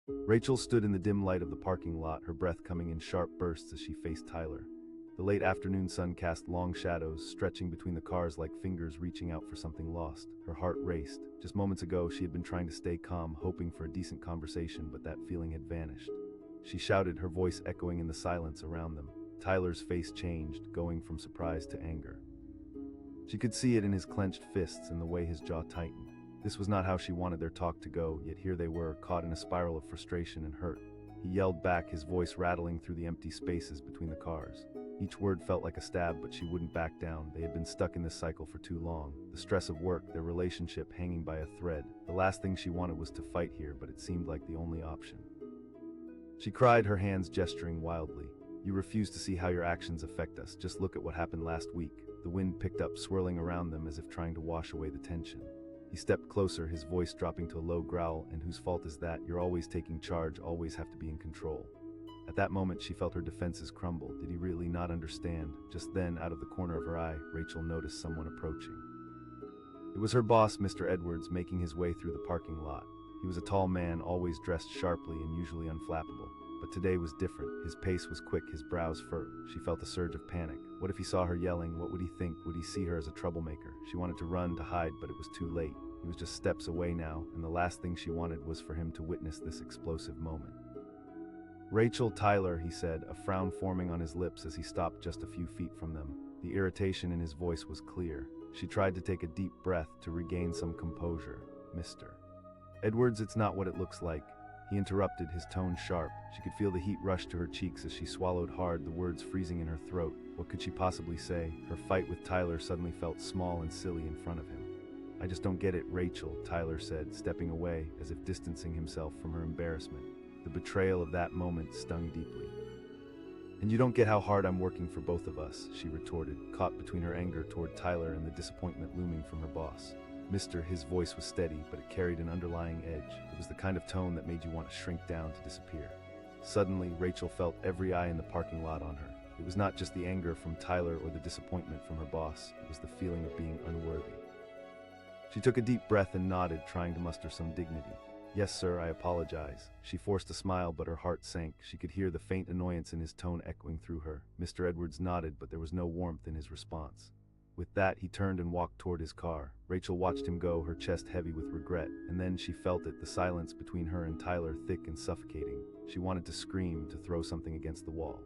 Rachel stood in the dim light of the parking lot, her breath coming in sharp bursts as she faced Tyler. The late afternoon sun cast long shadows, stretching between the cars like fingers reaching out for something lost. Her heart raced. Just moments ago, she had been trying to stay calm, hoping for a decent conversation, but that feeling had vanished. She shouted, her voice echoing in the silence around them. Tyler's face changed, going from surprise to anger. She could see it in his clenched fists and the way his jaw tightened. This was not how she wanted their talk to go, yet here they were, caught in a spiral of frustration and hurt. He yelled back, his voice rattling through the empty spaces between the cars. Each word felt like a stab, but she wouldn't back down. They had been stuck in this cycle for too long. The stress of work, their relationship hanging by a thread. The last thing she wanted was to fight here, but it seemed like the only option. She cried, her hands gesturing wildly. You refuse to see how your actions affect us. Just look at what happened last week. The wind picked up, swirling around them as if trying to wash away the tension. He stepped closer, his voice dropping to a low growl. And whose fault is that? You're always taking charge, always have to be in control. At that moment, she felt her defenses crumble. Did he really not understand? Just then, out of the corner of her eye, Rachel noticed someone approaching. It was her boss, Mr. Edwards, making his way through the parking lot. He was a tall man, always dressed sharply and usually unflappable. But today was different. His pace was quick, his brows furrowed. She felt a surge of panic. What if he saw her yelling? What would he think? Would he see her as a troublemaker? She wanted to run, to hide, but it was too late. He was just steps away now, and the last thing she wanted was for him to witness this explosive moment. Rachel, Tyler, he said, a frown forming on his lips as he stopped just a few feet from them. The irritation in his voice was clear. She tried to take a deep breath to regain some composure. Mr. Edwards, it's not what it looks like. He interrupted, his tone sharp. She could feel the heat rush to her cheeks as she swallowed hard, the words freezing in her throat. What could she possibly say? Her fight with Tyler suddenly felt small and silly in front of him. I just don't get it, Rachel, Tyler said, stepping away as if distancing himself from her embarrassment. The betrayal of that moment stung deeply. And you don't get how hard I'm working for both of us, she retorted, caught between her anger toward Tyler and the disappointment looming from her boss. Mister, his voice was steady, but it carried an underlying edge. It was the kind of tone that made you want to shrink down to disappear. Suddenly, Rachel felt every eye in the parking lot on her. It was not just the anger from Tyler or the disappointment from her boss. It was the feeling of being unworthy. She took a deep breath and nodded, trying to muster some dignity. Yes, sir, I apologize. She forced a smile, but her heart sank. She could hear the faint annoyance in his tone echoing through her. Mr. Edwards nodded, but there was no warmth in his response. With that, he turned and walked toward his car. Rachel watched him go, her chest heavy with regret, and then she felt it, the silence between her and Tyler thick and suffocating. She wanted to scream, to throw something against the wall.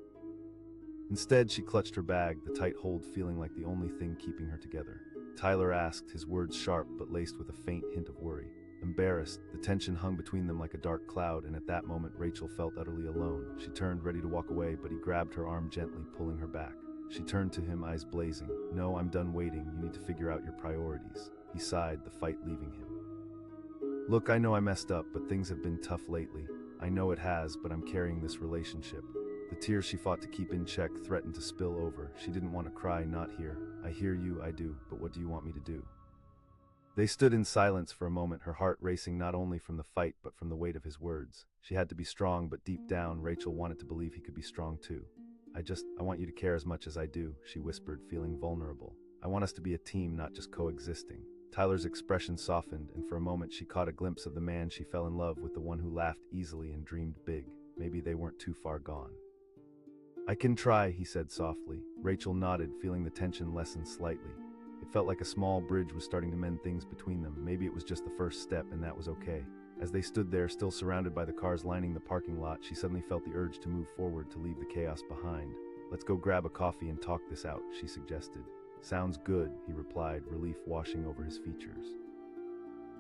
Instead, she clutched her bag, the tight hold feeling like the only thing keeping her together. Tyler asked, his words sharp but laced with a faint hint of worry. Embarrassed, the tension hung between them like a dark cloud, and at that moment Rachel felt utterly alone. She turned, ready to walk away, but he grabbed her arm gently, pulling her back. She turned to him, eyes blazing. No, I'm done waiting. You need to figure out your priorities. He sighed, the fight leaving him. Look, I know I messed up, but things have been tough lately. I know it has, but I'm carrying this relationship. The tears she fought to keep in check threatened to spill over. She didn't want to cry, not here. I hear you, I do, but what do you want me to do? They stood in silence for a moment, her heart racing not only from the fight but from the weight of his words. She had to be strong, but deep down, Rachel wanted to believe he could be strong too. I want you to care as much as I do, she whispered, feeling vulnerable. I want us to be a team, not just coexisting. Tyler's expression softened, and for a moment she caught a glimpse of the man she fell in love with, the one who laughed easily and dreamed big. Maybe they weren't too far gone. I can try, he said softly. Rachel nodded, feeling the tension lessen slightly. It felt like a small bridge was starting to mend things between them. Maybe it was just the first step, and that was okay. As they stood there, still surrounded by the cars lining the parking lot, she suddenly felt the urge to move forward, to leave the chaos behind. Let's go grab a coffee and talk this out, she suggested. Sounds good, he replied, relief washing over his features.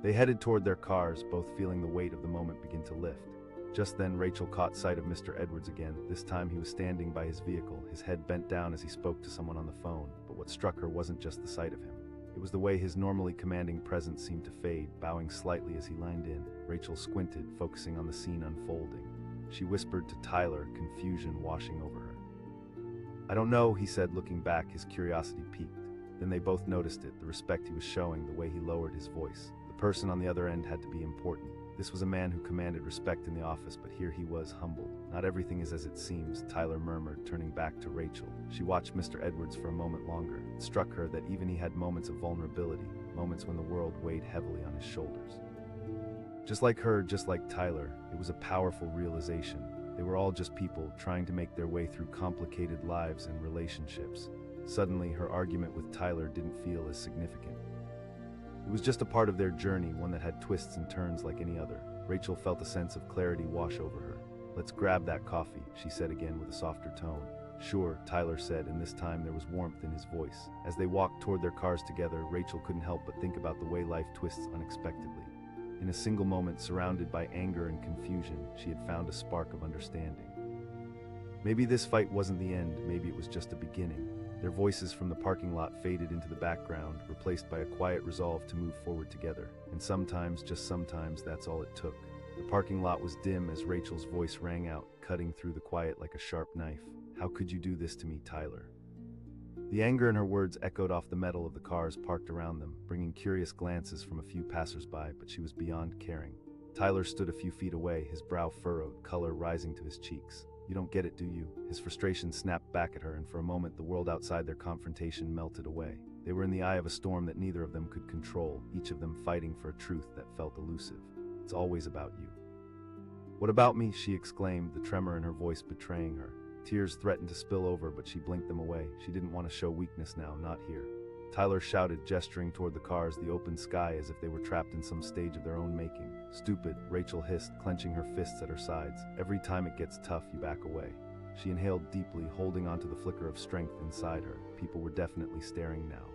They headed toward their cars, both feeling the weight of the moment begin to lift. Just then, Rachel caught sight of Mr. Edwards again. This time he was standing by his vehicle, his head bent down as he spoke to someone on the phone. But what struck her wasn't just the sight of him. It was the way his normally commanding presence seemed to fade, bowing slightly as he lined in. Rachel squinted, focusing on the scene unfolding. She whispered to Tyler, confusion washing over her. I don't know, he said, looking back, his curiosity piqued. Then they both noticed it, the respect he was showing, the way he lowered his voice. The person on the other end had to be important. This was a man who commanded respect in the office, but here he was, humbled. Not everything is as it seems, Tyler murmured, turning back to Rachel. She watched Mr. Edwards for a moment longer. It struck her that even he had moments of vulnerability, moments when the world weighed heavily on his shoulders. Just like her, just like Tyler, it was a powerful realization. They were all just people trying to make their way through complicated lives and relationships. Suddenly, her argument with Tyler didn't feel as significant. It was just a part of their journey, one that had twists and turns like any other. Rachel felt a sense of clarity wash over her. "Let's grab that coffee," she said again with a softer tone. "Sure," Tyler said, and this time there was warmth in his voice. As they walked toward their cars together, Rachel couldn't help but think about the way life twists unexpectedly. In a single moment, surrounded by anger and confusion, she had found a spark of understanding. Maybe this fight wasn't the end, maybe it was just a beginning. Their voices from the parking lot faded into the background, replaced by a quiet resolve to move forward together. And sometimes, just sometimes, that's all it took. The parking lot was dim as Rachel's voice rang out, cutting through the quiet like a sharp knife. "How could you do this to me, Tyler?" The anger in her words echoed off the metal of the cars parked around them, bringing curious glances from a few passersby, but she was beyond caring. Tyler stood a few feet away, his brow furrowed, color rising to his cheeks. "You don't get it, do you?" His frustration snapped back at her, and for a moment the world outside their confrontation melted away. They were in the eye of a storm that neither of them could control, each of them fighting for a truth that felt elusive. "It's always about you." "What about me?" she exclaimed, the tremor in her voice betraying her. Tears threatened to spill over, but she blinked them away. She didn't want to show weakness now, not here. Tyler shouted, gesturing toward the cars, the open sky, as if they were trapped in some stage of their own making. "Stupid," Rachel hissed, clenching her fists at her sides. "Every time it gets tough, you back away." She inhaled deeply, holding onto the flicker of strength inside her. People were definitely staring now.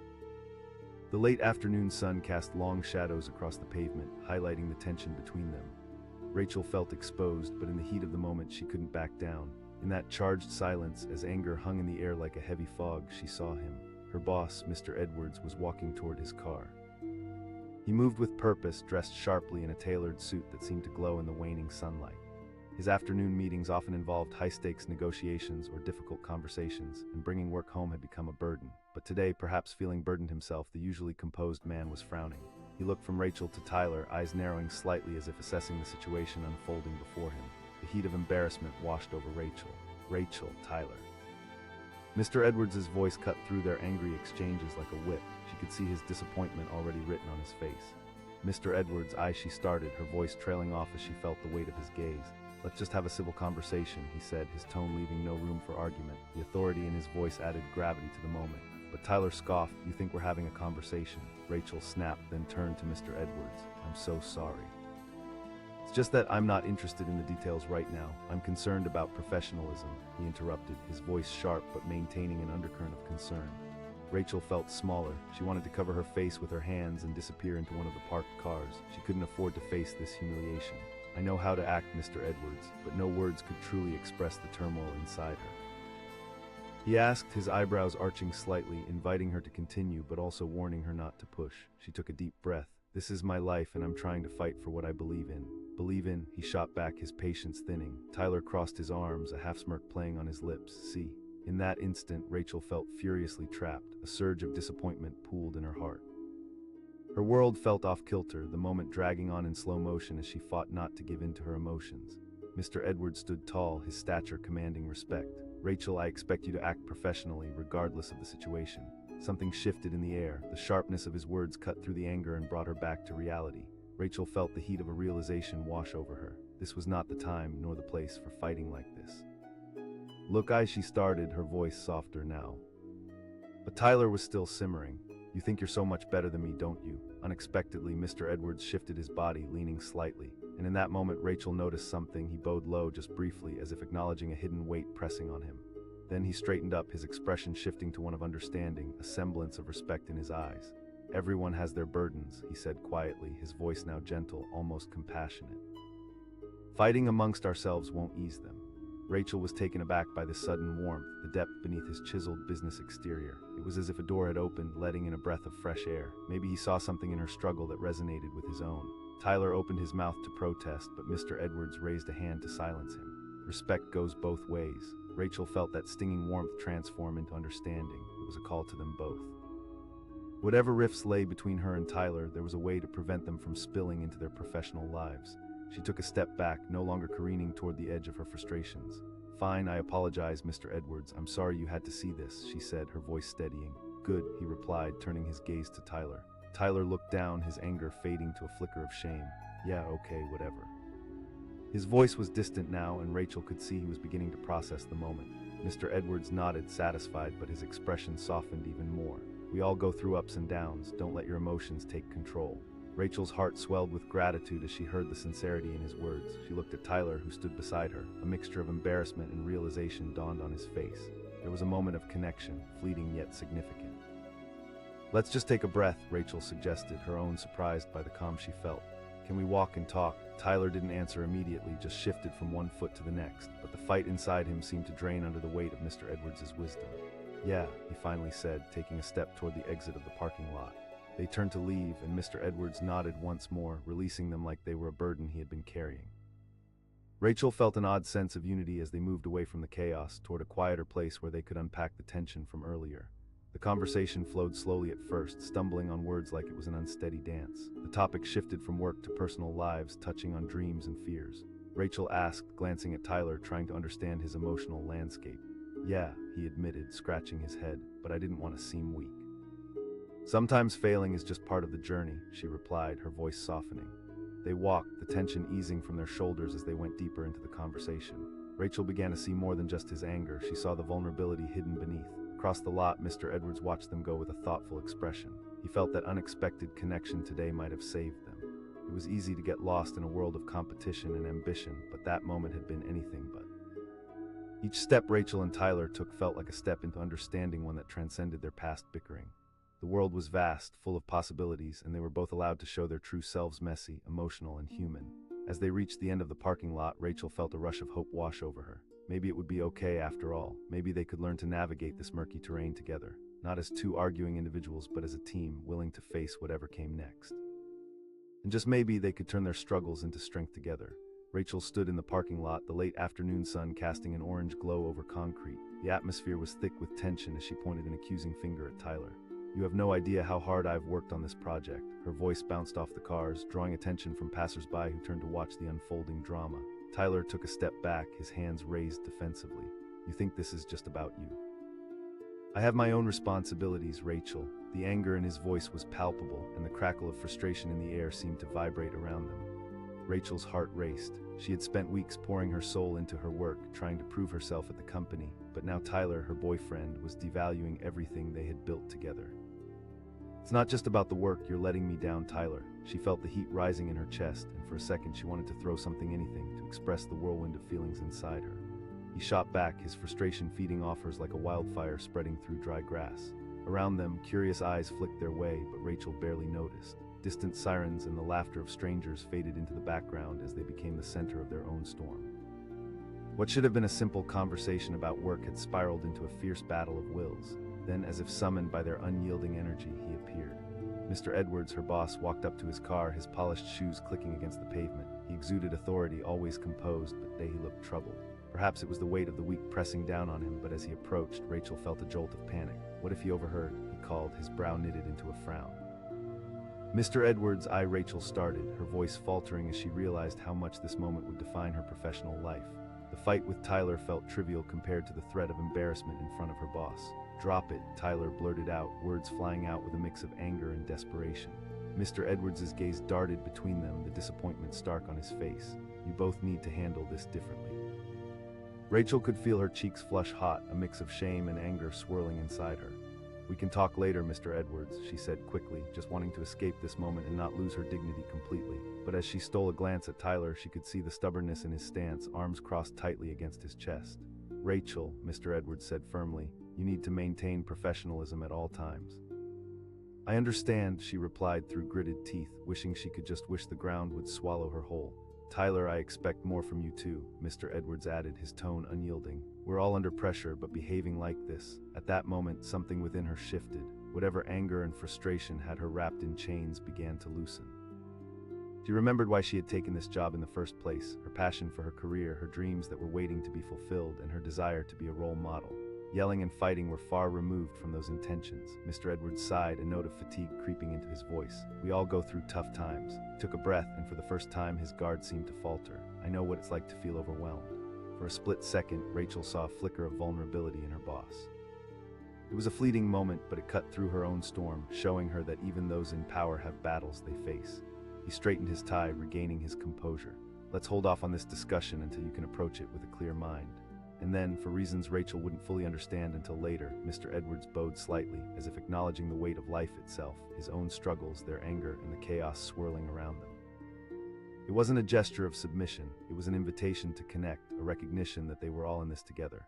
The late afternoon sun cast long shadows across the pavement, highlighting the tension between them. Rachel felt exposed, but in the heat of the moment she couldn't back down. In that charged silence, as anger hung in the air like a heavy fog, she saw him. Her boss, Mr. Edwards, was walking toward his car. He moved with purpose, dressed sharply in a tailored suit that seemed to glow in the waning sunlight. His afternoon meetings often involved high-stakes negotiations or difficult conversations, and bringing work home had become a burden. But today, perhaps feeling burdened himself, the usually composed man was frowning. He looked from Rachel to Tyler, eyes narrowing slightly as if assessing the situation unfolding before him. The heat of embarrassment washed over Rachel. "Rachel, Tyler." Mr. Edwards' voice cut through their angry exchanges like a whip. She could see his disappointment already written on his face. "Mr. Edwards," she started, her voice trailing off as she felt the weight of his gaze. "Let's just have a civil conversation," he said, his tone leaving no room for argument. The authority in his voice added gravity to the moment. But Tyler scoffed. "You think we're having a conversation?" Rachel snapped, then turned to Mr. Edwards. "I'm so sorry. It's just that I'm not interested in the details right now. I'm concerned about professionalism," he interrupted, his voice sharp but maintaining an undercurrent of concern. Rachel felt smaller. She wanted to cover her face with her hands and disappear into one of the parked cars. She couldn't afford to face this humiliation. "I know how to act, Mr. Edwards," but no words could truly express the turmoil inside her. He asked, his eyebrows arching slightly, inviting her to continue but also warning her not to push. She took a deep breath. "This is my life and I'm trying to fight for what I believe in." "Believe in?" He shot back, his patience thinning. Tyler crossed his arms, a half-smirk playing on his lips. "See." In that instant, Rachel felt furiously trapped. A surge of disappointment pooled in her heart. Her world felt off-kilter, the moment dragging on in slow motion as she fought not to give in to her emotions. Mr. Edwards stood tall, his stature commanding respect. "Rachel, I expect you to act professionally, regardless of the situation." Something shifted in the air. The sharpness of his words cut through the anger and brought her back to reality. Rachel felt the heat of a realization wash over her. This was not the time nor the place for fighting like this. "Look, she started, her voice softer now. But Tyler was still simmering. "You think you're so much better than me, don't you?" Unexpectedly, Mr. Edwards shifted his body, leaning slightly. And in that moment, Rachel noticed something. He bowed low just briefly, as if acknowledging a hidden weight pressing on him. Then he straightened up, his expression shifting to one of understanding, a semblance of respect in his eyes. "Everyone has their burdens," he said quietly, his voice now gentle, almost compassionate. "Fighting amongst ourselves won't ease them." Rachel was taken aback by the sudden warmth, the depth beneath his chiseled business exterior. It was as if a door had opened, letting in a breath of fresh air. Maybe he saw something in her struggle that resonated with his own. Tyler opened his mouth to protest, but Mr. Edwards raised a hand to silence him. Respect goes both ways. Rachel felt that stinging warmth transform into understanding. It was a call to them both. Whatever rifts lay between her and Tyler, there was a way to prevent them from spilling into their professional lives. She took a step back, no longer careening toward the edge of her frustrations. "Fine, I apologize, Mr. Edwards. I'm sorry you had to see this," she said, her voice steadying. "Good," he replied, turning his gaze to Tyler. Tyler looked down, his anger fading to a flicker of shame. Yeah, okay, whatever. His voice was distant now, and Rachel could see he was beginning to process the moment. Mr. Edwards nodded, satisfied, but his expression softened even more. We all go through ups and downs. Don't let your emotions take control. Rachel's heart swelled with gratitude as she heard the sincerity in his words. She looked at Tyler, who stood beside her. A mixture of embarrassment and realization dawned on his face. There was a moment of connection, fleeting yet significant. Let's just take a breath, Rachel suggested, her own surprised by the calm she felt. Can we walk and talk? Tyler didn't answer immediately, just shifted from one foot to the next, but the fight inside him seemed to drain under the weight of Mr. Edwards' wisdom. Yeah, he finally said, taking a step toward the exit of the parking lot. They turned to leave, and Mr. Edwards nodded once more, releasing them like they were a burden he had been carrying. Rachel felt an odd sense of unity as they moved away from the chaos toward a quieter place where they could unpack the tension from earlier. The conversation flowed slowly at first, stumbling on words like it was an unsteady dance. The topic shifted from work to personal lives, touching on dreams and fears. Rachel asked, glancing at Tyler, trying to understand his emotional landscape. Yeah, he admitted, scratching his head, but I didn't want to seem weak. Sometimes failing is just part of the journey, she replied, her voice softening. They walked, the tension easing from their shoulders as they went deeper into the conversation. Rachel began to see more than just his anger. She saw the vulnerability hidden beneath. Across the lot, Mr. Edwards watched them go with a thoughtful expression. He felt that unexpected connection today might have saved them. It was easy to get lost in a world of competition and ambition, but that moment had been anything but. Each step Rachel and Tyler took felt like a step into understanding, one that transcended their past bickering. The world was vast, full of possibilities, and they were both allowed to show their true selves, messy, emotional, and human. As they reached the end of the parking lot, Rachel felt a rush of hope wash over her. Maybe it would be okay after all. Maybe they could learn to navigate this murky terrain together, not as two arguing individuals, but as a team willing to face whatever came next. And just maybe they could turn their struggles into strength together. Rachel stood in the parking lot, the late afternoon sun casting an orange glow over concrete. The atmosphere was thick with tension as she pointed an accusing finger at Tyler. You have no idea how hard I've worked on this project. Her voice bounced off the cars, drawing attention from passersby who turned to watch the unfolding drama. Tyler took a step back, his hands raised defensively. You think this is just about you? I have my own responsibilities, Rachel. The anger in his voice was palpable, and the crackle of frustration in the air seemed to vibrate around them. Rachel's heart raced. She had spent weeks pouring her soul into her work, trying to prove herself at the company, but now Tyler, her boyfriend, was devaluing everything they had built together. It's not just about the work, you're letting me down, Tyler. She felt the heat rising in her chest, and for a second she wanted to throw anything, to express the whirlwind of feelings inside her. He shot back, his frustration feeding off hers like a wildfire spreading through dry grass. Around them, curious eyes flicked their way, but Rachel barely noticed. Distant sirens and the laughter of strangers faded into the background as they became the center of their own storm. What should have been a simple conversation about work had spiraled into a fierce battle of wills. Then, as if summoned by their unyielding energy, he appeared. Mr. Edwards, her boss, walked up to his car, his polished shoes clicking against the pavement. He exuded authority, always composed, but today he looked troubled. Perhaps it was the weight of the week pressing down on him, but as he approached, Rachel felt a jolt of panic. What if he overheard? He called, his brow knitted into a frown. Mr. Edwards, Rachel started, her voice faltering as she realized how much this moment would define her professional life. The fight with Tyler felt trivial compared to the threat of embarrassment in front of her boss. Drop it, Tyler blurted out, words flying out with a mix of anger and desperation. Mr. Edwards' gaze darted between them, the disappointment stark on his face. You both need to handle this differently. Rachel could feel her cheeks flush hot, a mix of shame and anger swirling inside her. We can talk later, Mr. Edwards, she said quickly, just wanting to escape this moment and not lose her dignity completely. But as she stole a glance at Tyler, she could see the stubbornness in his stance, arms crossed tightly against his chest. Rachel, Mr. Edwards said firmly, you need to maintain professionalism at all times. I understand, she replied through gritted teeth, wishing she could just wish the ground would swallow her whole. Tyler, I expect more from you too, Mr. Edwards added, his tone unyielding. We're all under pressure, but behaving like this. At that moment, something within her shifted. Whatever anger and frustration had her wrapped in chains began to loosen. She remembered why she had taken this job in the first place, her passion for her career, her dreams that were waiting to be fulfilled, and her desire to be a role model. Yelling and fighting were far removed from those intentions. Mr. Edwards sighed, a note of fatigue creeping into his voice. We all go through tough times. He took a breath, and for the first time his guard seemed to falter. I know what it's like to feel overwhelmed. For a split second, Rachel saw a flicker of vulnerability in her boss. It was a fleeting moment, but it cut through her own storm, showing her that even those in power have battles they face. He straightened his tie, regaining his composure. Let's hold off on this discussion until you can approach it with a clear mind. And then, for reasons Rachel wouldn't fully understand until later, Mr. Edwards bowed slightly, as if acknowledging the weight of life itself, his own struggles, their anger, and the chaos swirling around them. It wasn't a gesture of submission, it was an invitation to connect, a recognition that they were all in this together.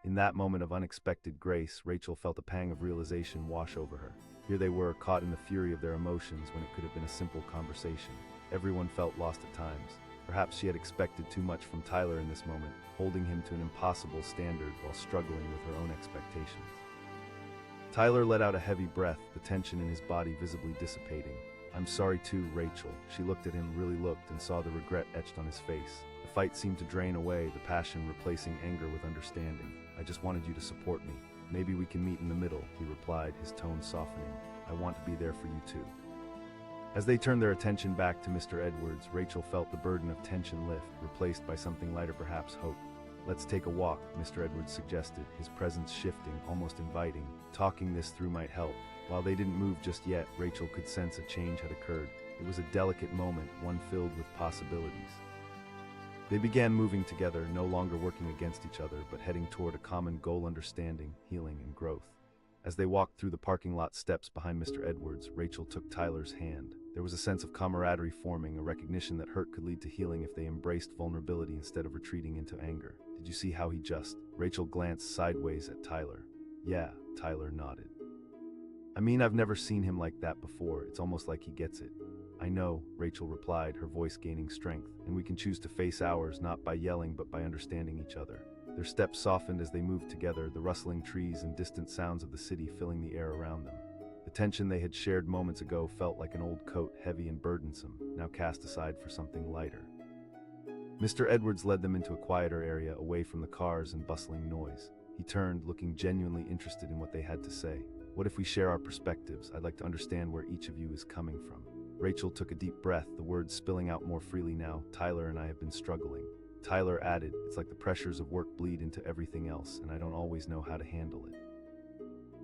In that moment of unexpected grace, Rachel felt a pang of realization wash over her. Here they were, caught in the fury of their emotions when it could have been a simple conversation. Everyone felt lost at times. Perhaps she had expected too much from Tyler in this moment, holding him to an impossible standard while struggling with her own expectations. Tyler let out a heavy breath, the tension in his body visibly dissipating. "I'm sorry too, Rachel." She looked at him, really looked, and saw the regret etched on his face. The fight seemed to drain away, the passion replacing anger with understanding. "I just wanted you to support me. Maybe we can meet in the middle," he replied, his tone softening. "I want to be there for you too." As they turned their attention back to Mr. Edwards, Rachel felt the burden of tension lift, replaced by something lighter, perhaps hope. "Let's take a walk," Mr. Edwards suggested, his presence shifting, almost inviting. Talking this through might help. While they didn't move just yet, Rachel could sense a change had occurred. It was a delicate moment, one filled with possibilities. They began moving together, no longer working against each other, but heading toward a common goal: understanding, healing, and growth. As they walked through the parking lot steps behind Mr. Edwards, Rachel took Tyler's hand. There was a sense of camaraderie forming, a recognition that hurt could lead to healing if they embraced vulnerability instead of retreating into anger. "Did you see how he just—" Rachel glanced sideways at Tyler. "Yeah," Tyler nodded. "I mean, I've never seen him like that before. It's almost like he gets it." "I know," Rachel replied, her voice gaining strength, "and we can choose to face ours not by yelling but by understanding each other." Their steps softened as they moved together, the rustling trees and distant sounds of the city filling the air around them. The tension they had shared moments ago felt like an old coat, heavy and burdensome, now cast aside for something lighter. Mr. Edwards led them into a quieter area, away from the cars and bustling noise. He turned, looking genuinely interested in what they had to say. "What if we share our perspectives? I'd like to understand where each of you is coming from." Rachel took a deep breath, the words spilling out more freely now. "Tyler and I have been struggling." Tyler added, "It's like the pressures of work bleed into everything else, and I don't always know how to handle it."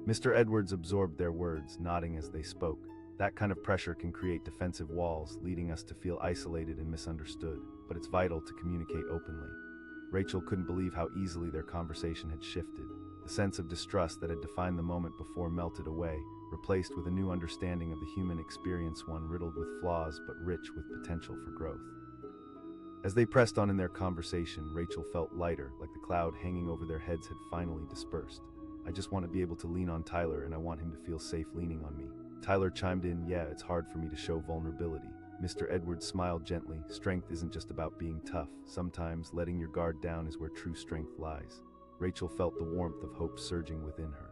Mr. Edwards absorbed their words, nodding as they spoke. That kind of pressure can create defensive walls, leading us to feel isolated and misunderstood, but it's vital to communicate openly. Rachel couldn't believe how easily their conversation had shifted. The sense of distrust that had defined the moment before melted away, replaced with a new understanding of the human experience, one riddled with flaws but rich with potential for growth. As they pressed on in their conversation, Rachel felt lighter, like the cloud hanging over their heads had finally dispersed. "I just want to be able to lean on Tyler, and I want him to feel safe leaning on me." Tyler chimed in, "Yeah, it's hard for me to show vulnerability." Mr. Edwards smiled gently. "Strength isn't just about being tough. Sometimes letting your guard down is where true strength lies." Rachel felt the warmth of hope surging within her.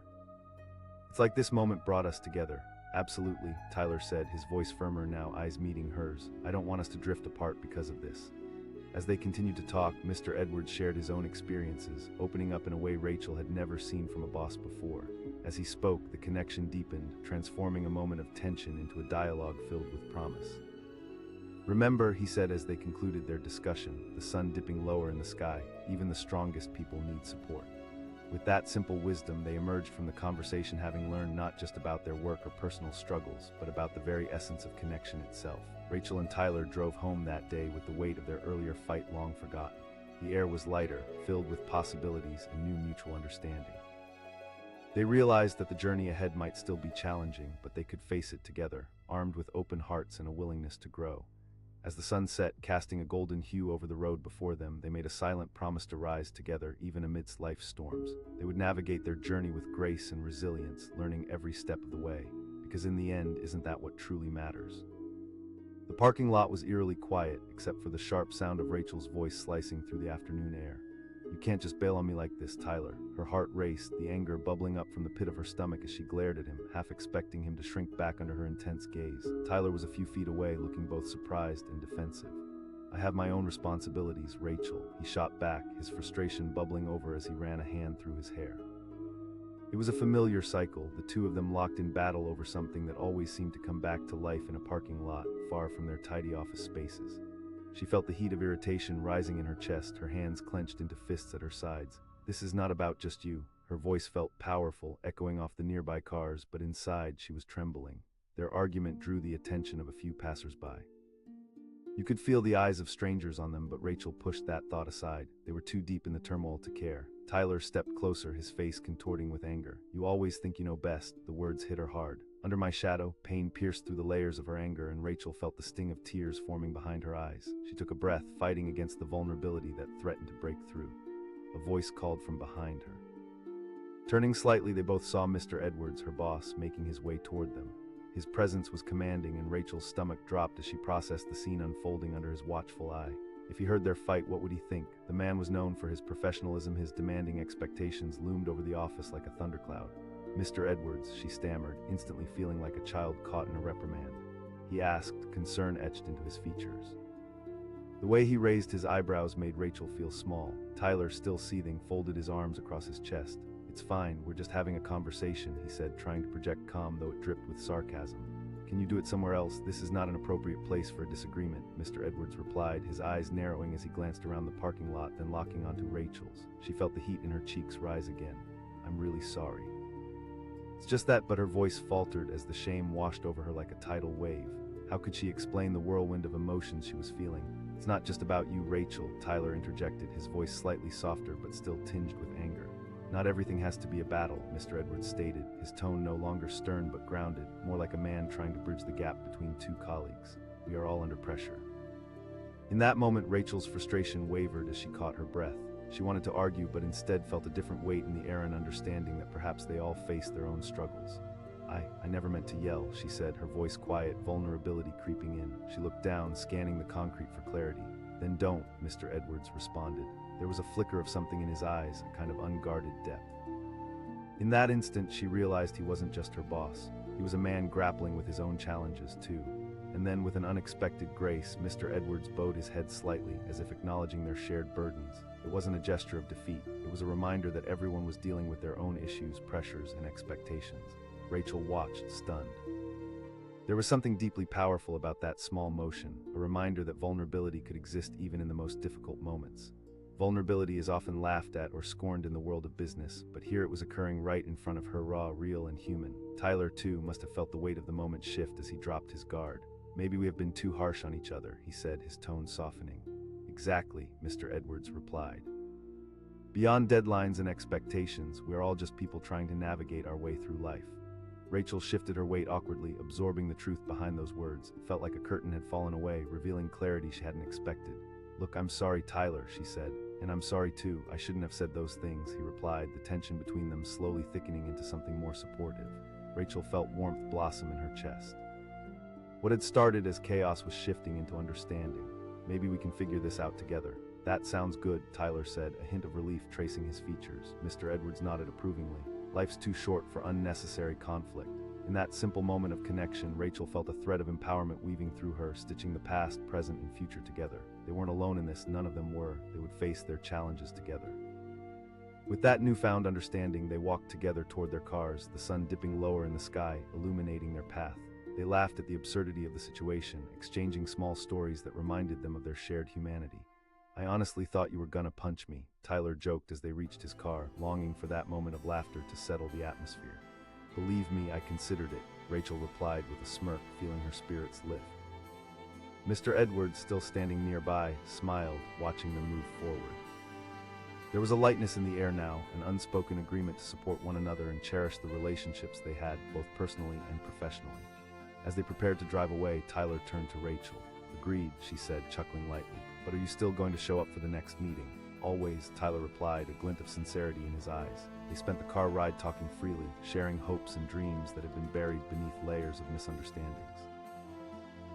"It's like this moment brought us together." "Absolutely," Tyler said, his voice firmer now, eyes meeting hers. "I don't want us to drift apart because of this." As they continued to talk, Mr. Edwards shared his own experiences, opening up in a way Rachel had never seen from a boss before. As he spoke, the connection deepened, transforming a moment of tension into a dialogue filled with promise. "Remember," he said as they concluded their discussion, the sun dipping lower in the sky, "even the strongest people need support." With that simple wisdom, they emerged from the conversation having learned not just about their work or personal struggles, but about the very essence of connection itself. Rachel and Tyler drove home that day with the weight of their earlier fight long forgotten. The air was lighter, filled with possibilities and new mutual understanding. They realized that the journey ahead might still be challenging, but they could face it together, armed with open hearts and a willingness to grow. As the sun set, casting a golden hue over the road before them, they made a silent promise to rise together, even amidst life's storms. They would navigate their journey with grace and resilience, learning every step of the way, because in the end, isn't that what truly matters? The parking lot was eerily quiet, except for the sharp sound of Rachel's voice slicing through the afternoon air. "You can't just bail on me like this, Tyler." Her heart raced, the anger bubbling up from the pit of her stomach as she glared at him, half expecting him to shrink back under her intense gaze. Tyler was a few feet away, looking both surprised and defensive. "I have my own responsibilities, Rachel," he shot back, his frustration bubbling over as he ran a hand through his hair. It was a familiar cycle, the two of them locked in battle over something that always seemed to come back to life in a parking lot, far from their tidy office spaces. She felt the heat of irritation rising in her chest, her hands clenched into fists at her sides. "This is not about just you." Her voice felt powerful, echoing off the nearby cars, but inside she was trembling. Their argument drew the attention of a few passers-by. You could feel the eyes of strangers on them, but Rachel pushed that thought aside. They were too deep in the turmoil to care. Tyler stepped closer, his face contorting with anger. "You always think you know best," the words hit her hard. Under my shadow, pain pierced through the layers of her anger, and Rachel felt the sting of tears forming behind her eyes. She took a breath, fighting against the vulnerability that threatened to break through. A voice called from behind her. Turning slightly, they both saw Mr. Edwards, her boss, making his way toward them. His presence was commanding, and Rachel's stomach dropped as she processed the scene unfolding under his watchful eye. If he heard their fight, what would he think? The man was known for his professionalism. His demanding expectations loomed over the office like a thundercloud. "Mr. Edwards," she stammered, instantly feeling like a child caught in a reprimand. He asked, concern etched into his features. The way he raised his eyebrows made Rachel feel small. Tyler, still seething, folded his arms across his chest. "It's fine, we're just having a conversation," he said, trying to project calm, though it dripped with sarcasm. "Can you do it somewhere else? This is not an appropriate place for a disagreement," Mr. Edwards replied, his eyes narrowing as he glanced around the parking lot, then locking onto Rachel's. She felt the heat in her cheeks rise again. "I'm really sorry." "It's just that," but her voice faltered as the shame washed over her like a tidal wave. How could she explain the whirlwind of emotions she was feeling? "It's not just about you, Rachel," Tyler interjected, his voice slightly softer but still tinged with anger. "Not everything has to be a battle," Mr. Edwards stated, his tone no longer stern but grounded, more like a man trying to bridge the gap between two colleagues. "We are all under pressure." In that moment, Rachel's frustration wavered as she caught her breath. She wanted to argue, but instead felt a different weight in the air, and understanding that perhaps they all faced their own struggles. I never meant to yell," she said, her voice quiet, vulnerability creeping in. She looked down, scanning the concrete for clarity. "Then don't," Mr. Edwards responded. There was a flicker of something in his eyes, a kind of unguarded depth. In that instant, she realized he wasn't just her boss. He was a man grappling with his own challenges, too. And then, with an unexpected grace, Mr. Edwards bowed his head slightly, as if acknowledging their shared burdens. It wasn't a gesture of defeat. It was a reminder that everyone was dealing with their own issues, pressures, and expectations. Rachel watched, stunned. There was something deeply powerful about that small motion, a reminder that vulnerability could exist even in the most difficult moments. Vulnerability is often laughed at or scorned in the world of business, but here it was occurring right in front of her, raw, real, and human. Tyler, too, must have felt the weight of the moment shift as he dropped his guard. "Maybe we have been too harsh on each other," he said, his tone softening. "Exactly," Mr. Edwards replied. "Beyond deadlines and expectations, we are all just people trying to navigate our way through life." Rachel shifted her weight awkwardly, absorbing the truth behind those words. It felt like a curtain had fallen away, revealing clarity she hadn't expected. "Look, I'm sorry, Tyler," she said. "And I'm sorry too. I shouldn't have said those things," he replied, the tension between them slowly thickening into something more supportive. Rachel felt warmth blossom in her chest. What had started as chaos was shifting into understanding. "Maybe we can figure this out together." "That sounds good," Tyler said, a hint of relief tracing his features. Mr. Edwards nodded approvingly. Life's too short for unnecessary conflict. In that simple moment of connection, Rachel felt a thread of empowerment weaving through her, stitching the past, present, and future together. They weren't alone in this, none of them were. They would face their challenges together. With that newfound understanding, they walked together toward their cars, the sun dipping lower in the sky, illuminating their path. They laughed at the absurdity of the situation, exchanging small stories that reminded them of their shared humanity. "I honestly thought you were gonna punch me," Tyler joked as they reached his car, longing for that moment of laughter to settle the atmosphere. "Believe me, I considered it," Rachel replied with a smirk, feeling her spirits lift. Mr. Edwards, still standing nearby, smiled, watching them move forward. There was a lightness in the air now, an unspoken agreement to support one another and cherish the relationships they had, both personally and professionally. As they prepared to drive away, Tyler turned to Rachel. "Agreed," she said, chuckling lightly. "But are you still going to show up for the next meeting?" "Always," Tyler replied, a glint of sincerity in his eyes. They spent the car ride talking freely, sharing hopes and dreams that had been buried beneath layers of misunderstandings.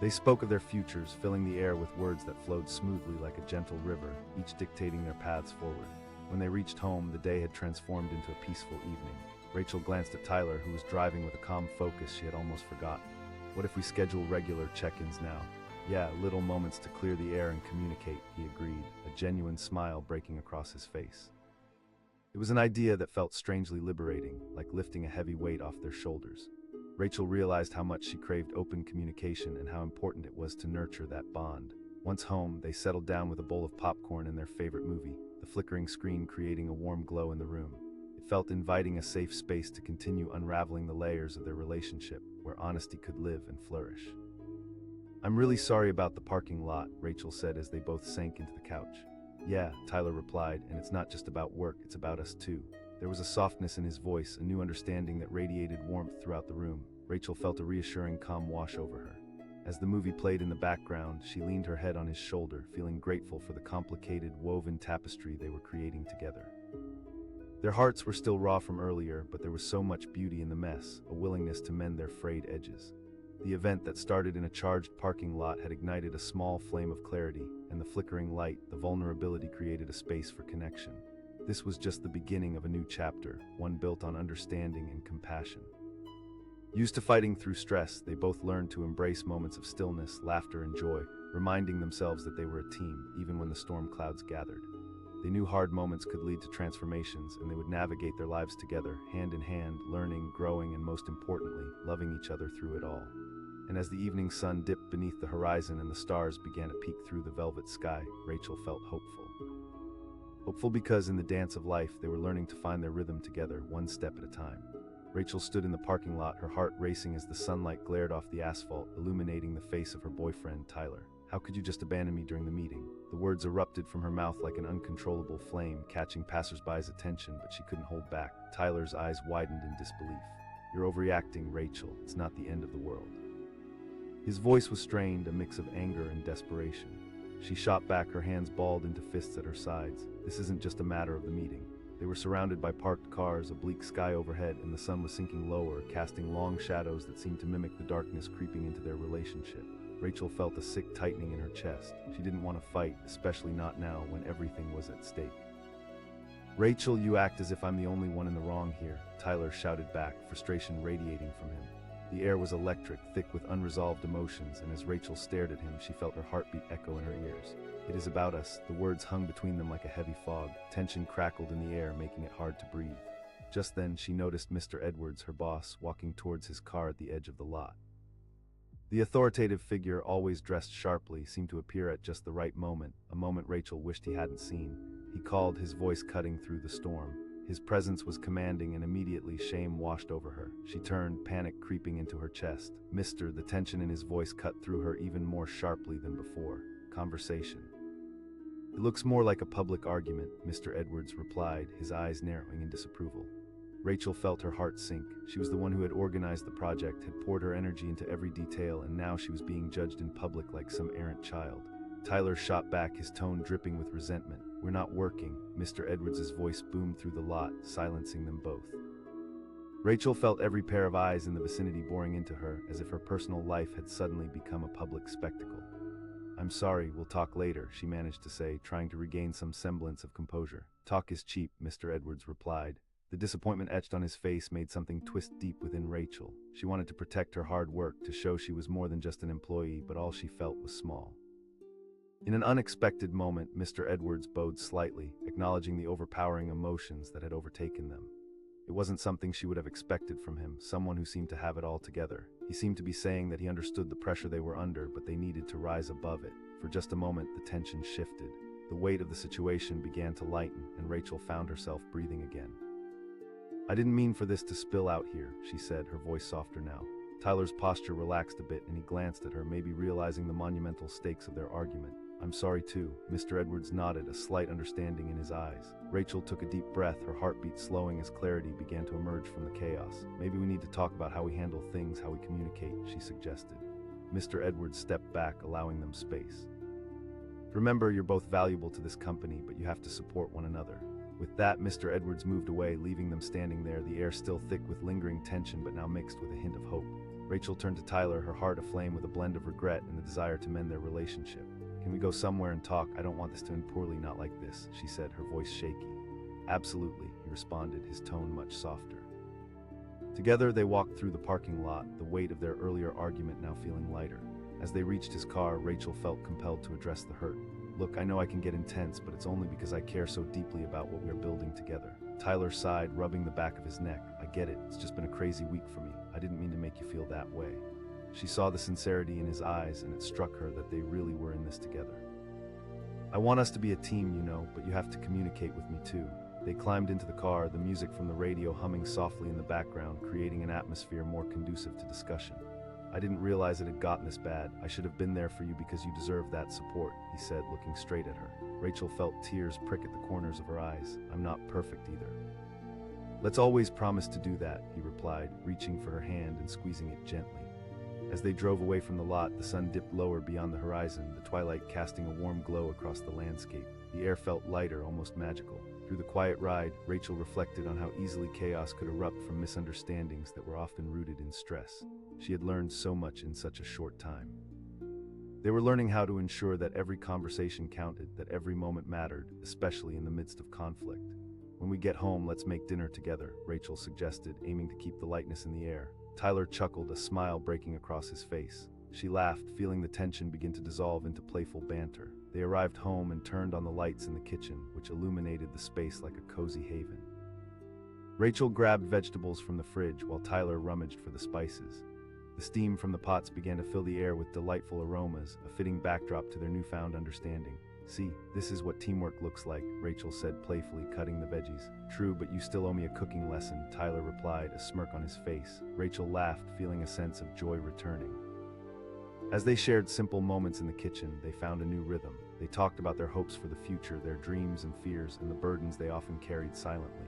They spoke of their futures, filling the air with words that flowed smoothly like a gentle river, each dictating their paths forward. When they reached home, the day had transformed into a peaceful evening. Rachel glanced at Tyler, who was driving with a calm focus she had almost forgotten. "What if we schedule regular check-ins now?" "Yeah, little moments to clear the air and communicate," he agreed, a genuine smile breaking across his face. It was an idea that felt strangely liberating, like lifting a heavy weight off their shoulders. Rachel realized how much she craved open communication and how important it was to nurture that bond. Once home, they settled down with a bowl of popcorn and their favorite movie, the flickering screen creating a warm glow in the room. It felt inviting, a safe space to continue unraveling the layers of their relationship, where honesty could live and flourish. I'm really sorry about the parking lot, Rachel said as they both sank into the couch. Yeah, Tyler replied, and it's not just about work, it's about us too. There was a softness in his voice, a new understanding that radiated warmth throughout the room. Rachel felt a reassuring calm wash over her. As the movie played in the background, she leaned her head on his shoulder, feeling grateful for the complicated, woven tapestry they were creating together. Their hearts were still raw from earlier, but there was so much beauty in the mess, a willingness to mend their frayed edges. The event that started in a charged parking lot had ignited a small flame of clarity, and the flickering light, the vulnerability created a space for connection. This was just the beginning of a new chapter, one built on understanding and compassion. Used to fighting through stress, they both learned to embrace moments of stillness, laughter, and joy, reminding themselves that they were a team, even when the storm clouds gathered. They knew hard moments could lead to transformations, and they would navigate their lives together, hand in hand, learning, growing, and most importantly, loving each other through it all. And as the evening sun dipped beneath the horizon and the stars began to peek through the velvet sky, Rachel felt hopeful. Hopeful because in the dance of life, they were learning to find their rhythm together, one step at a time. Rachel stood in the parking lot, her heart racing as the sunlight glared off the asphalt, illuminating the face of her boyfriend, Tyler. How could you just abandon me during the meeting? The words erupted from her mouth like an uncontrollable flame, catching passersby's attention, but she couldn't hold back. Tyler's eyes widened in disbelief. You're overreacting, Rachel. It's not the end of the world. His voice was strained, a mix of anger and desperation. She shot back, her hands balled into fists at her sides. This isn't just a matter of the meeting. They were surrounded by parked cars, a bleak sky overhead, and the sun was sinking lower, casting long shadows that seemed to mimic the darkness creeping into their relationship. Rachel felt a sick tightening in her chest. She didn't want to fight, especially not now when everything was at stake. Rachel, you act as if I'm the only one in the wrong here, Tyler shouted back, frustration radiating from him. The air was electric, thick with unresolved emotions, and as Rachel stared at him, she felt her heartbeat echo in her ears. It is about us. The words hung between them like a heavy fog. Tension crackled in the air, making it hard to breathe. Just then, she noticed Mr. Edwards, her boss, walking towards his car at the edge of the lot. The authoritative figure, always dressed sharply, seemed to appear at just the right moment, a moment Rachel wished he hadn't seen. He called, his voice cutting through the storm. His presence was commanding, and immediately shame washed over her. She turned, panic creeping into her chest. Mister, the tension in his voice cut through her even more sharply than before. Conversation. It looks more like a public argument, Mr. Edwards replied, his eyes narrowing in disapproval. Rachel felt her heart sink. She was the one who had organized the project, had poured her energy into every detail, and now she was being judged in public like some errant child. Tyler shot back, his tone dripping with resentment. We're not working. Mr. Edwards' voice boomed through the lot, silencing them both. Rachel felt every pair of eyes in the vicinity boring into her, as if her personal life had suddenly become a public spectacle. I'm sorry, we'll talk later, she managed to say, trying to regain some semblance of composure. Talk is cheap, Mr. Edwards replied. The disappointment etched on his face made something twist deep within Rachel. She wanted to protect her hard work, to show she was more than just an employee, but all she felt was small. In an unexpected moment, Mr. Edwards bowed slightly, acknowledging the overpowering emotions that had overtaken them. It wasn't something she would have expected from him, someone who seemed to have it all together. He seemed to be saying that he understood the pressure they were under, but they needed to rise above it. For just a moment, the tension shifted. The weight of the situation began to lighten, and Rachel found herself breathing again. I didn't mean for this to spill out here, she said, her voice softer now. Tyler's posture relaxed a bit, and he glanced at her, maybe realizing the monumental stakes of their argument. I'm sorry too, Mr. Edwards nodded, a slight understanding in his eyes. Rachel took a deep breath, her heartbeat slowing as clarity began to emerge from the chaos. Maybe we need to talk about how we handle things, how we communicate, she suggested. Mr. Edwards stepped back, allowing them space. Remember, you're both valuable to this company, but you have to support one another. With that, Mr. Edwards moved away, leaving them standing there, the air still thick with lingering tension but now mixed with a hint of hope. Rachel turned to Tyler, her heart aflame with a blend of regret and the desire to mend their relationship. Can we go somewhere and talk? I don't want this to end poorly, not like this, she said, her voice shaky. Absolutely, he responded, his tone much softer. Together, they walked through the parking lot, the weight of their earlier argument now feeling lighter. As they reached his car, Rachel felt compelled to address the hurt. Look, I know I can get intense, but it's only because I care so deeply about what we are building together. Tyler sighed, rubbing the back of his neck. I get it, it's just been a crazy week for me. I didn't mean to make you feel that way. She saw the sincerity in his eyes, and it struck her that they really were in this together. I want us to be a team, you know, but you have to communicate with me too. They climbed into the car, the music from the radio humming softly in the background, creating an atmosphere more conducive to discussion. I didn't realize it had gotten this bad. I should have been there for you because you deserve that support, he said, looking straight at her. Rachel felt tears prick at the corners of her eyes. I'm not perfect either. Let's always promise to do that, he replied, reaching for her hand and squeezing it gently. As they drove away from the lot, the sun dipped lower beyond the horizon, the twilight casting a warm glow across the landscape. The air felt lighter, almost magical. Through the quiet ride, Rachel reflected on how easily chaos could erupt from misunderstandings that were often rooted in stress. She had learned so much in such a short time. They were learning how to ensure that every conversation counted, that every moment mattered, especially in the midst of conflict. When we get home, let's make dinner together, Rachel suggested, aiming to keep the lightness in the air. Tyler chuckled, a smile breaking across his face. She laughed, feeling the tension begin to dissolve into playful banter. They arrived home and turned on the lights in the kitchen, which illuminated the space like a cozy haven. Rachel grabbed vegetables from the fridge while Tyler rummaged for the spices. The steam from the pots began to fill the air with delightful aromas, a fitting backdrop to their newfound understanding. See, this is what teamwork looks like, Rachel said playfully, cutting the veggies. True, but you still owe me a cooking lesson, Tyler replied, a smirk on his face. Rachel laughed, feeling a sense of joy returning. As they shared simple moments in the kitchen, they found a new rhythm. They talked about their hopes for the future, their dreams and fears, and the burdens they often carried silently.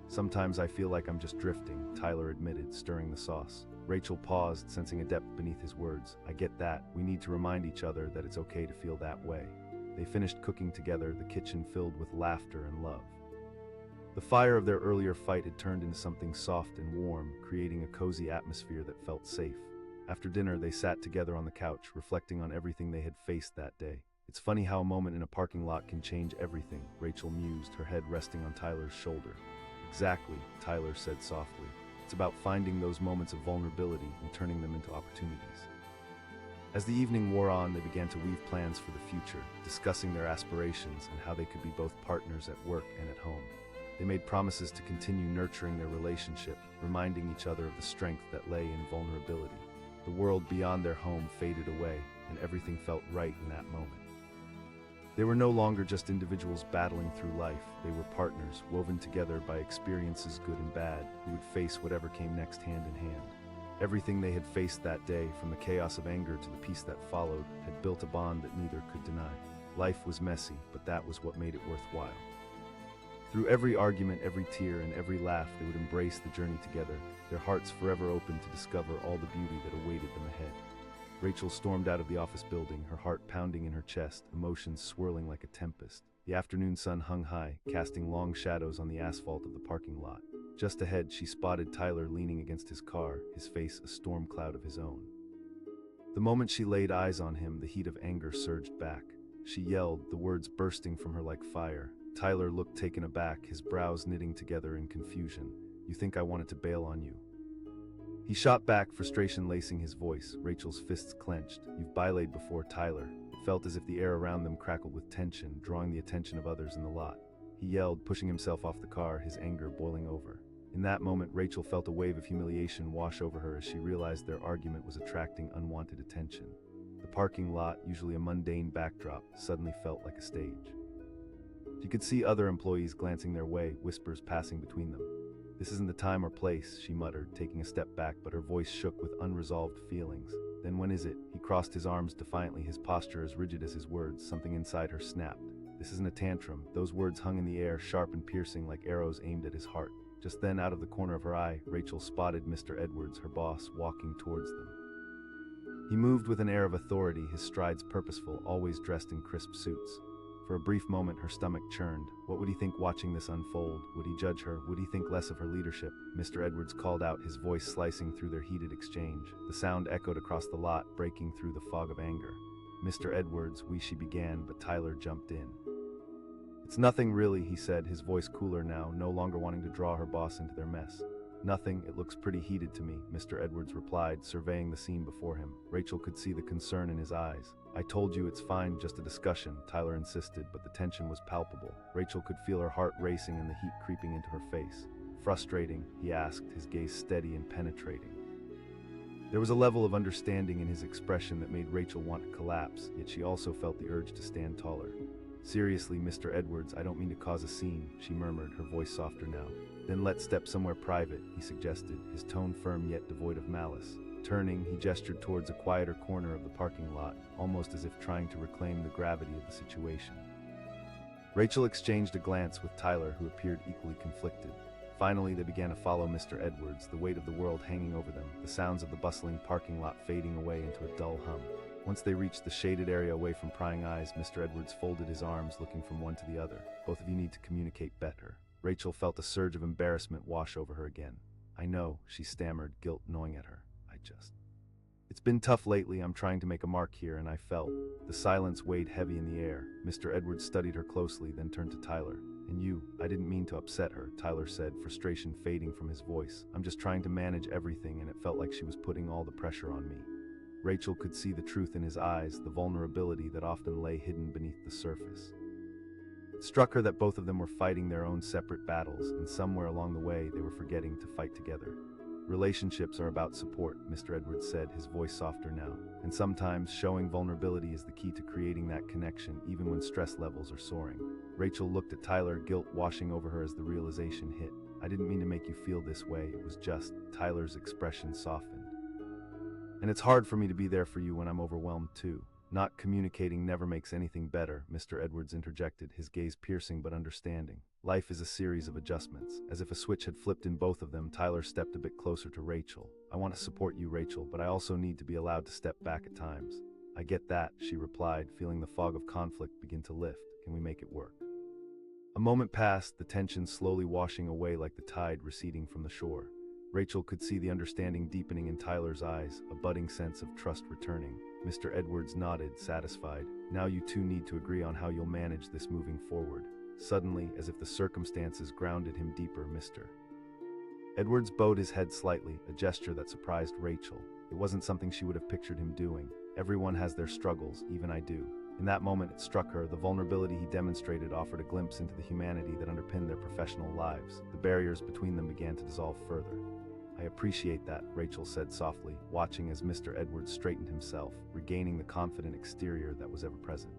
Sometimes I feel like I'm just drifting, Tyler admitted, stirring the sauce. Rachel paused, sensing a depth beneath his words. I get that. We need to remind each other that it's okay to feel that way. They finished cooking together, the kitchen filled with laughter and love. The fire of their earlier fight had turned into something soft and warm, creating a cozy atmosphere that felt safe. After dinner, they sat together on the couch, reflecting on everything they had faced that day. It's funny how a moment in a parking lot can change everything, Rachel mused, her head resting on Tyler's shoulder. Exactly, Tyler said softly. It's about finding those moments of vulnerability and turning them into opportunities. As the evening wore on, they began to weave plans for the future, discussing their aspirations and how they could be both partners at work and at home. They made promises to continue nurturing their relationship, reminding each other of the strength that lay in vulnerability. The world beyond their home faded away, and everything felt right in that moment. They were no longer just individuals battling through life. They were partners, woven together by experiences good and bad, who would face whatever came next hand in hand. Everything they had faced that day, from the chaos of anger to the peace that followed, had built a bond that neither could deny. Life was messy, but that was what made it worthwhile. Through every argument, every tear, and every laugh, they would embrace the journey together, their hearts forever open to discover all the beauty that awaited them ahead. Rachel stormed out of the office building, her heart pounding in her chest, emotions swirling like a tempest. The afternoon sun hung high, casting long shadows on the asphalt of the parking lot. Just ahead, she spotted Tyler leaning against his car, his face a storm cloud of his own. The moment she laid eyes on him, the heat of anger surged back. She yelled, the words bursting from her like fire. Tyler looked taken aback, his brows knitting together in confusion. You think I wanted to bail on you? He shot back, frustration lacing his voice. Rachel's fists clenched. You've baited before, Tyler. It felt as if the air around them crackled with tension, drawing the attention of others in the lot. He yelled, pushing himself off the car, his anger boiling over. In that moment, Rachel felt a wave of humiliation wash over her as she realized their argument was attracting unwanted attention. The parking lot, usually a mundane backdrop, suddenly felt like a stage. She could see other employees glancing their way, whispers passing between them. This isn't the time or place, she muttered, taking a step back, but her voice shook with unresolved feelings. Then when is it? He crossed his arms defiantly, his posture as rigid as his words. Something inside her snapped. This isn't a tantrum. Those words hung in the air, sharp and piercing like arrows aimed at his heart. Just then, out of the corner of her eye, Rachel spotted Mr. Edwards, her boss, walking towards them. He moved with an air of authority, his strides purposeful, always dressed in crisp suits. For a brief moment, her stomach churned. What would he think watching this unfold? Would he judge her? Would he think less of her leadership? Mr. Edwards called out, his voice slicing through their heated exchange. The sound echoed across the lot, breaking through the fog of anger. Mr. Edwards, she began, but Tyler jumped in. It's nothing really, he said, his voice cooler now, no longer wanting to draw her boss into their mess. Nothing, it looks pretty heated to me, Mr. Edwards replied, surveying the scene before him. Rachel could see the concern in his eyes. I told you it's fine, just a discussion, Tyler insisted, but the tension was palpable. Rachel could feel her heart racing and the heat creeping into her face. Frustrating, he asked, his gaze steady and penetrating. There was a level of understanding in his expression that made Rachel want to collapse, yet she also felt the urge to stand taller. Seriously, Mr. Edwards, I don't mean to cause a scene, she murmured, her voice softer now. Then let's step somewhere private, he suggested, his tone firm yet devoid of malice. Turning, he gestured towards a quieter corner of the parking lot, almost as if trying to reclaim the gravity of the situation. Rachel exchanged a glance with Tyler, who appeared equally conflicted. Finally, they began to follow Mr. Edwards, the weight of the world hanging over them, the sounds of the bustling parking lot fading away into a dull hum. Once they reached the shaded area away from prying eyes, Mr. Edwards folded his arms, looking from one to the other. Both of you need to communicate better. Rachel felt a surge of embarrassment wash over her again. I know, she stammered, guilt gnawing at her. It's been tough lately. I'm trying to make a mark here, and I felt. The silence weighed heavy in the air. Mr. Edwards studied her closely, then turned to Tyler. And you, I didn't mean to upset her, Tyler said, frustration fading from his voice. I'm just trying to manage everything, and it felt like she was putting all the pressure on me. Rachel could see the truth in his eyes, the vulnerability that often lay hidden beneath the surface. It struck her that both of them were fighting their own separate battles, and somewhere along the way they were forgetting to fight together. Relationships are about support, Mr. Edwards said, his voice softer now. And sometimes showing vulnerability is the key to creating that connection, even when stress levels are soaring. Rachel looked at Tyler, guilt washing over her as the realization hit. I didn't mean to make you feel this way, it was just. Tyler's expression softened. And it's hard for me to be there for you when I'm overwhelmed too. Not communicating never makes anything better, Mr. Edwards interjected, his gaze piercing but understanding. Life is a series of adjustments. As if a switch had flipped in both of them, Tyler stepped a bit closer to Rachel. I want to support you, Rachel, but I also need to be allowed to step back at times. I get that, she replied, feeling the fog of conflict begin to lift. Can we make it work? A moment passed, the tension slowly washing away like the tide receding from the shore. Rachel could see the understanding deepening in Tyler's eyes, a budding sense of trust returning. Mr. Edwards nodded, satisfied. Now you two need to agree on how you'll manage this moving forward. Suddenly, as if the circumstances grounded him deeper, Mr. Edwards bowed his head slightly, a gesture that surprised Rachel. It wasn't something she would have pictured him doing. Everyone has their struggles, even I do. In that moment, it struck her. The vulnerability he demonstrated offered a glimpse into the humanity that underpinned their professional lives. The barriers between them began to dissolve further. I appreciate that, Rachel said softly, watching as Mr. Edwards straightened himself, regaining the confident exterior that was ever present.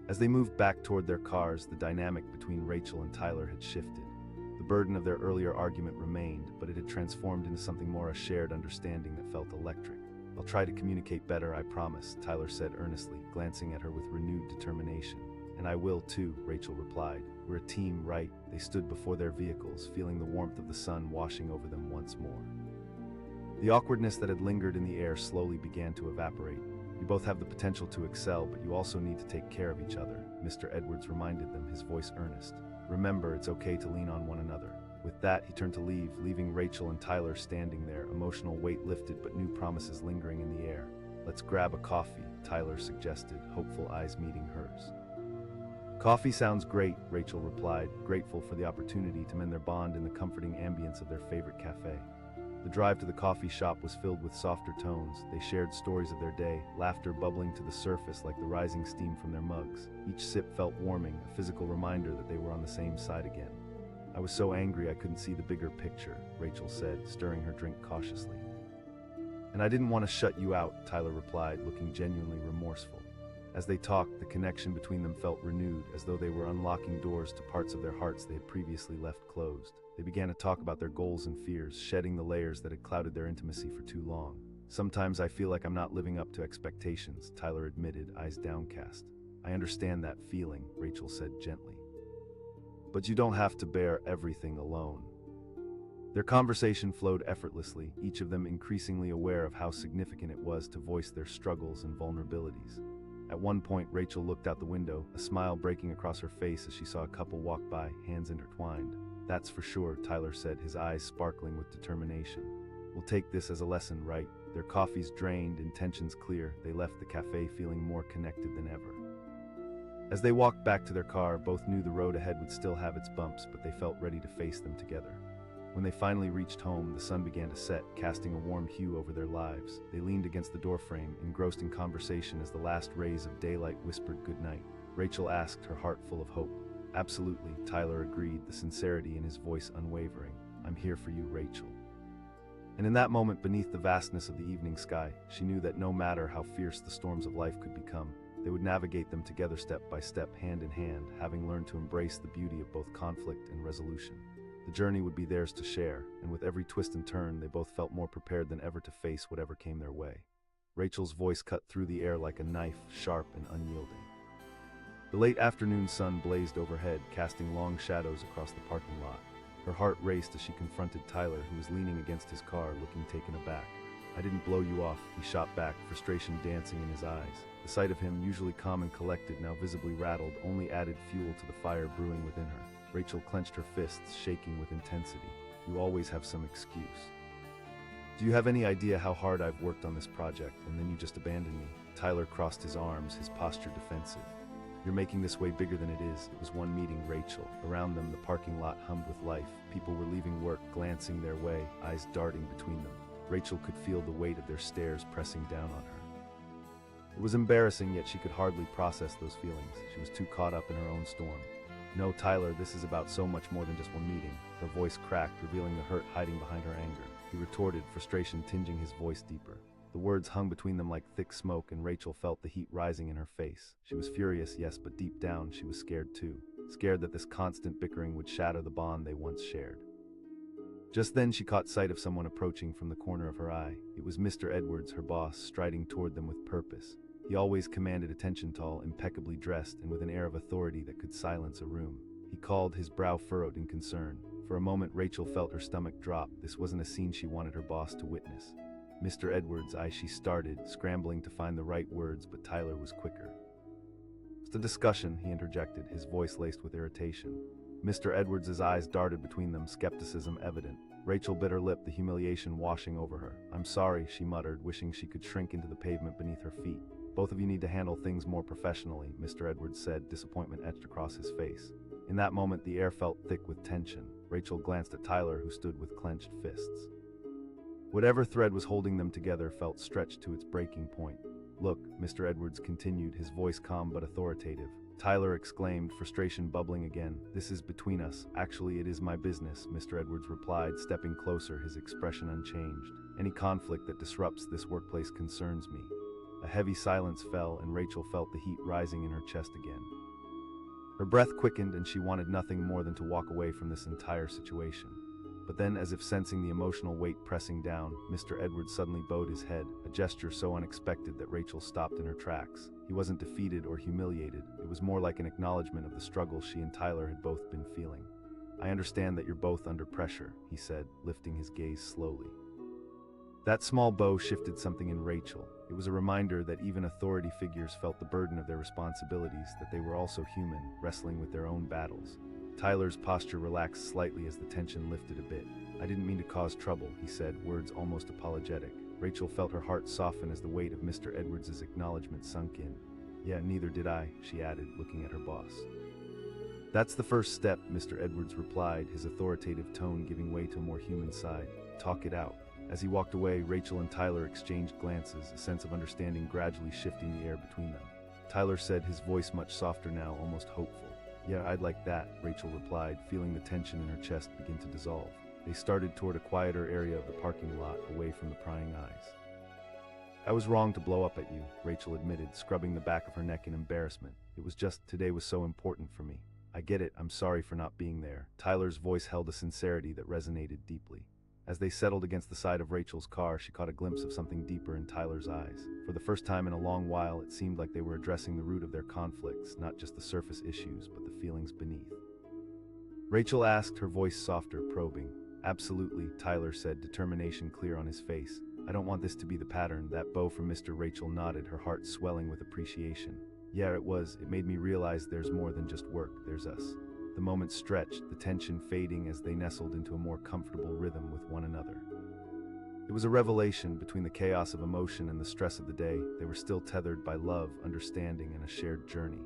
As they moved back toward their cars, the dynamic between Rachel and Tyler had shifted. The burden of their earlier argument remained, but it had transformed into something more, a shared understanding that felt electric. I'll try to communicate better, I promise, Tyler said earnestly, glancing at her with renewed determination. And I will too, Rachel replied. We're a team, right? They stood before their vehicles, feeling the warmth of the sun washing over them once more. The awkwardness that had lingered in the air slowly began to evaporate. You both have the potential to excel, but you also need to take care of each other, Mr. Edwards reminded them, his voice earnest. Remember, it's okay to lean on one another. With that, he turned to leave, leaving Rachel and Tyler standing there, emotional weight lifted but new promises lingering in the air. Let's grab a coffee, Tyler suggested, hopeful eyes meeting hers. Coffee sounds great, Rachel replied, grateful for the opportunity to mend their bond in the comforting ambience of their favorite cafe. The drive to the coffee shop was filled with softer tones. They shared stories of their day, laughter bubbling to the surface like the rising steam from their mugs. Each sip felt warming, a physical reminder that they were on the same side again. I was so angry I couldn't see the bigger picture, Rachel said, stirring her drink cautiously. And I didn't want to shut you out, Tyler replied, looking genuinely remorseful. As they talked, the connection between them felt renewed, as though they were unlocking doors to parts of their hearts they had previously left closed. They began to talk about their goals and fears, shedding the layers that had clouded their intimacy for too long. Sometimes I feel like I'm not living up to expectations, Tyler admitted, eyes downcast. I understand that feeling, Rachel said gently. But you don't have to bear everything alone. Their conversation flowed effortlessly, each of them increasingly aware of how significant it was to voice their struggles and vulnerabilities. At one point, Rachel looked out the window, a smile breaking across her face as she saw a couple walk by, hands intertwined. That's for sure, Tyler said, his eyes sparkling with determination. We'll take this as a lesson, right? Their coffees drained, intentions clear, they left the cafe feeling more connected than ever. As they walked back to their car, both knew the road ahead would still have its bumps, but they felt ready to face them together. When they finally reached home, the sun began to set, casting a warm hue over their lives. They leaned against the doorframe, engrossed in conversation as the last rays of daylight whispered goodnight. Rachel asked, her heart full of hope. Absolutely, Tyler agreed, the sincerity in his voice unwavering. I'm here for you, Rachel. And in that moment, beneath the vastness of the evening sky, she knew that no matter how fierce the storms of life could become, they would navigate them together step by step, hand in hand, having learned to embrace the beauty of both conflict and resolution. The journey would be theirs to share, and with every twist and turn, they both felt more prepared than ever to face whatever came their way. Rachel's voice cut through the air like a knife, sharp and unyielding. The late afternoon sun blazed overhead, casting long shadows across the parking lot. Her heart raced as she confronted Tyler, who was leaning against his car, looking taken aback. "I didn't blow you off," he shot back, frustration dancing in his eyes. The sight of him, usually calm and collected, now visibly rattled, only added fuel to the fire brewing within her. Rachel clenched her fists, shaking with intensity. "You always have some excuse. Do you have any idea how hard I've worked on this project, and then you just abandon me?" Tyler crossed his arms, his posture defensive. "You're making this way bigger than it is." It was one meeting, Rachel. Around them, the parking lot hummed with life. People were leaving work, glancing their way, eyes darting between them. Rachel could feel the weight of their stares pressing down on her. It was embarrassing, yet she could hardly process those feelings. She was too caught up in her own storm. "No, Tyler, this is about so much more than just one meeting." Her voice cracked, revealing the hurt hiding behind her anger. He retorted, frustration tinging his voice deeper. The words hung between them like thick smoke, and Rachel felt the heat rising in her face. She was furious, yes, but deep down she was scared too. Scared that this constant bickering would shatter the bond they once shared. Just then she caught sight of someone approaching from the corner of her eye. It was Mr. Edwards, her boss, striding toward them with purpose. He always commanded attention, tall, impeccably dressed, and with an air of authority that could silence a room. He called, his brow furrowed in concern. For a moment Rachel felt her stomach drop. This wasn't a scene she wanted her boss to witness. "Mr. Edwards," she started, scrambling to find the right words, but Tyler was quicker. "It's a discussion," he interjected, his voice laced with irritation. Mr. Edwards' eyes darted between them, skepticism evident. Rachel bit her lip, the humiliation washing over her. "I'm sorry," she muttered, wishing she could shrink into the pavement beneath her feet. "Both of you need to handle things more professionally," Mr. Edwards said, disappointment etched across his face. In that moment, the air felt thick with tension. Rachel glanced at Tyler, who stood with clenched fists. Whatever thread was holding them together felt stretched to its breaking point. "Look," Mr. Edwards continued, his voice calm but authoritative. Tyler exclaimed, frustration bubbling again. "This is between us. Actually, it is my business," Mr. Edwards replied, stepping closer, his expression unchanged. "Any conflict that disrupts this workplace concerns me." A heavy silence fell, and Rachel felt the heat rising in her chest again. Her breath quickened, and she wanted nothing more than to walk away from this entire situation. But then, as if sensing the emotional weight pressing down, Mr. Edwards suddenly bowed his head, a gesture so unexpected that Rachel stopped in her tracks. He wasn't defeated or humiliated. It was more like an acknowledgement of the struggle she and Tyler had both been feeling. "I understand that you're both under pressure," he said, lifting his gaze slowly. That small bow shifted something in Rachel. It was a reminder that even authority figures felt the burden of their responsibilities, that they were also human, wrestling with their own battles. Tyler's posture relaxed slightly as the tension lifted a bit. "I didn't mean to cause trouble," he said, words almost apologetic. Rachel felt her heart soften as the weight of Mr. Edwards' acknowledgement sunk in. "Yeah, neither did I," she added, looking at her boss. "That's the first step," Mr. Edwards replied, his authoritative tone giving way to a more human side. "Talk it out." As he walked away, Rachel and Tyler exchanged glances, a sense of understanding gradually shifting the air between them. Tyler said, his voice much softer now, almost hopeful. "Yeah, I'd like that," Rachel replied, feeling the tension in her chest begin to dissolve. They started toward a quieter area of the parking lot, away from the prying eyes. "I was wrong to blow up at you," Rachel admitted, scrubbing the back of her neck in embarrassment. "It was just, today was so important for me." "I get it, I'm sorry for not being there." Tyler's voice held a sincerity that resonated deeply. As they settled against the side of Rachel's car, she caught a glimpse of something deeper in Tyler's eyes. For the first time in a long while, it seemed like they were addressing the root of their conflicts, not just the surface issues, but the feelings beneath. Rachel asked, her voice softer, probing. "Absolutely," Tyler said, determination clear on his face. "I don't want this to be the pattern." That bow from Mr. Rachel nodded, her heart swelling with appreciation. "Yeah, it was. It made me realize there's more than just work, there's us." The moment stretched, the tension fading as they nestled into a more comfortable rhythm with one another. It was a revelation. Between the chaos of emotion and the stress of the day, they were still tethered by love, understanding, and a shared journey.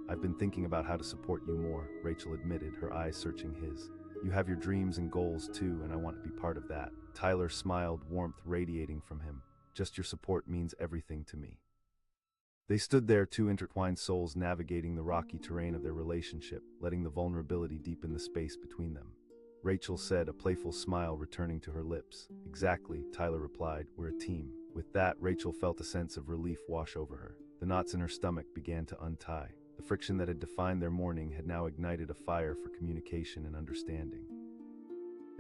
"I've been thinking about how to support you more," Rachel admitted, her eyes searching his. "You have your dreams and goals too, and I want to be part of that." Tyler smiled, warmth radiating from him. "Just your support means everything to me." They stood there, two intertwined souls navigating the rocky terrain of their relationship, letting the vulnerability deepen the space between them. Rachel said, a playful smile returning to her lips. "Exactly," Tyler replied, "we're a team." With that, Rachel felt a sense of relief wash over her. The knots in her stomach began to untie. The friction that had defined their morning had now ignited a fire for communication and understanding.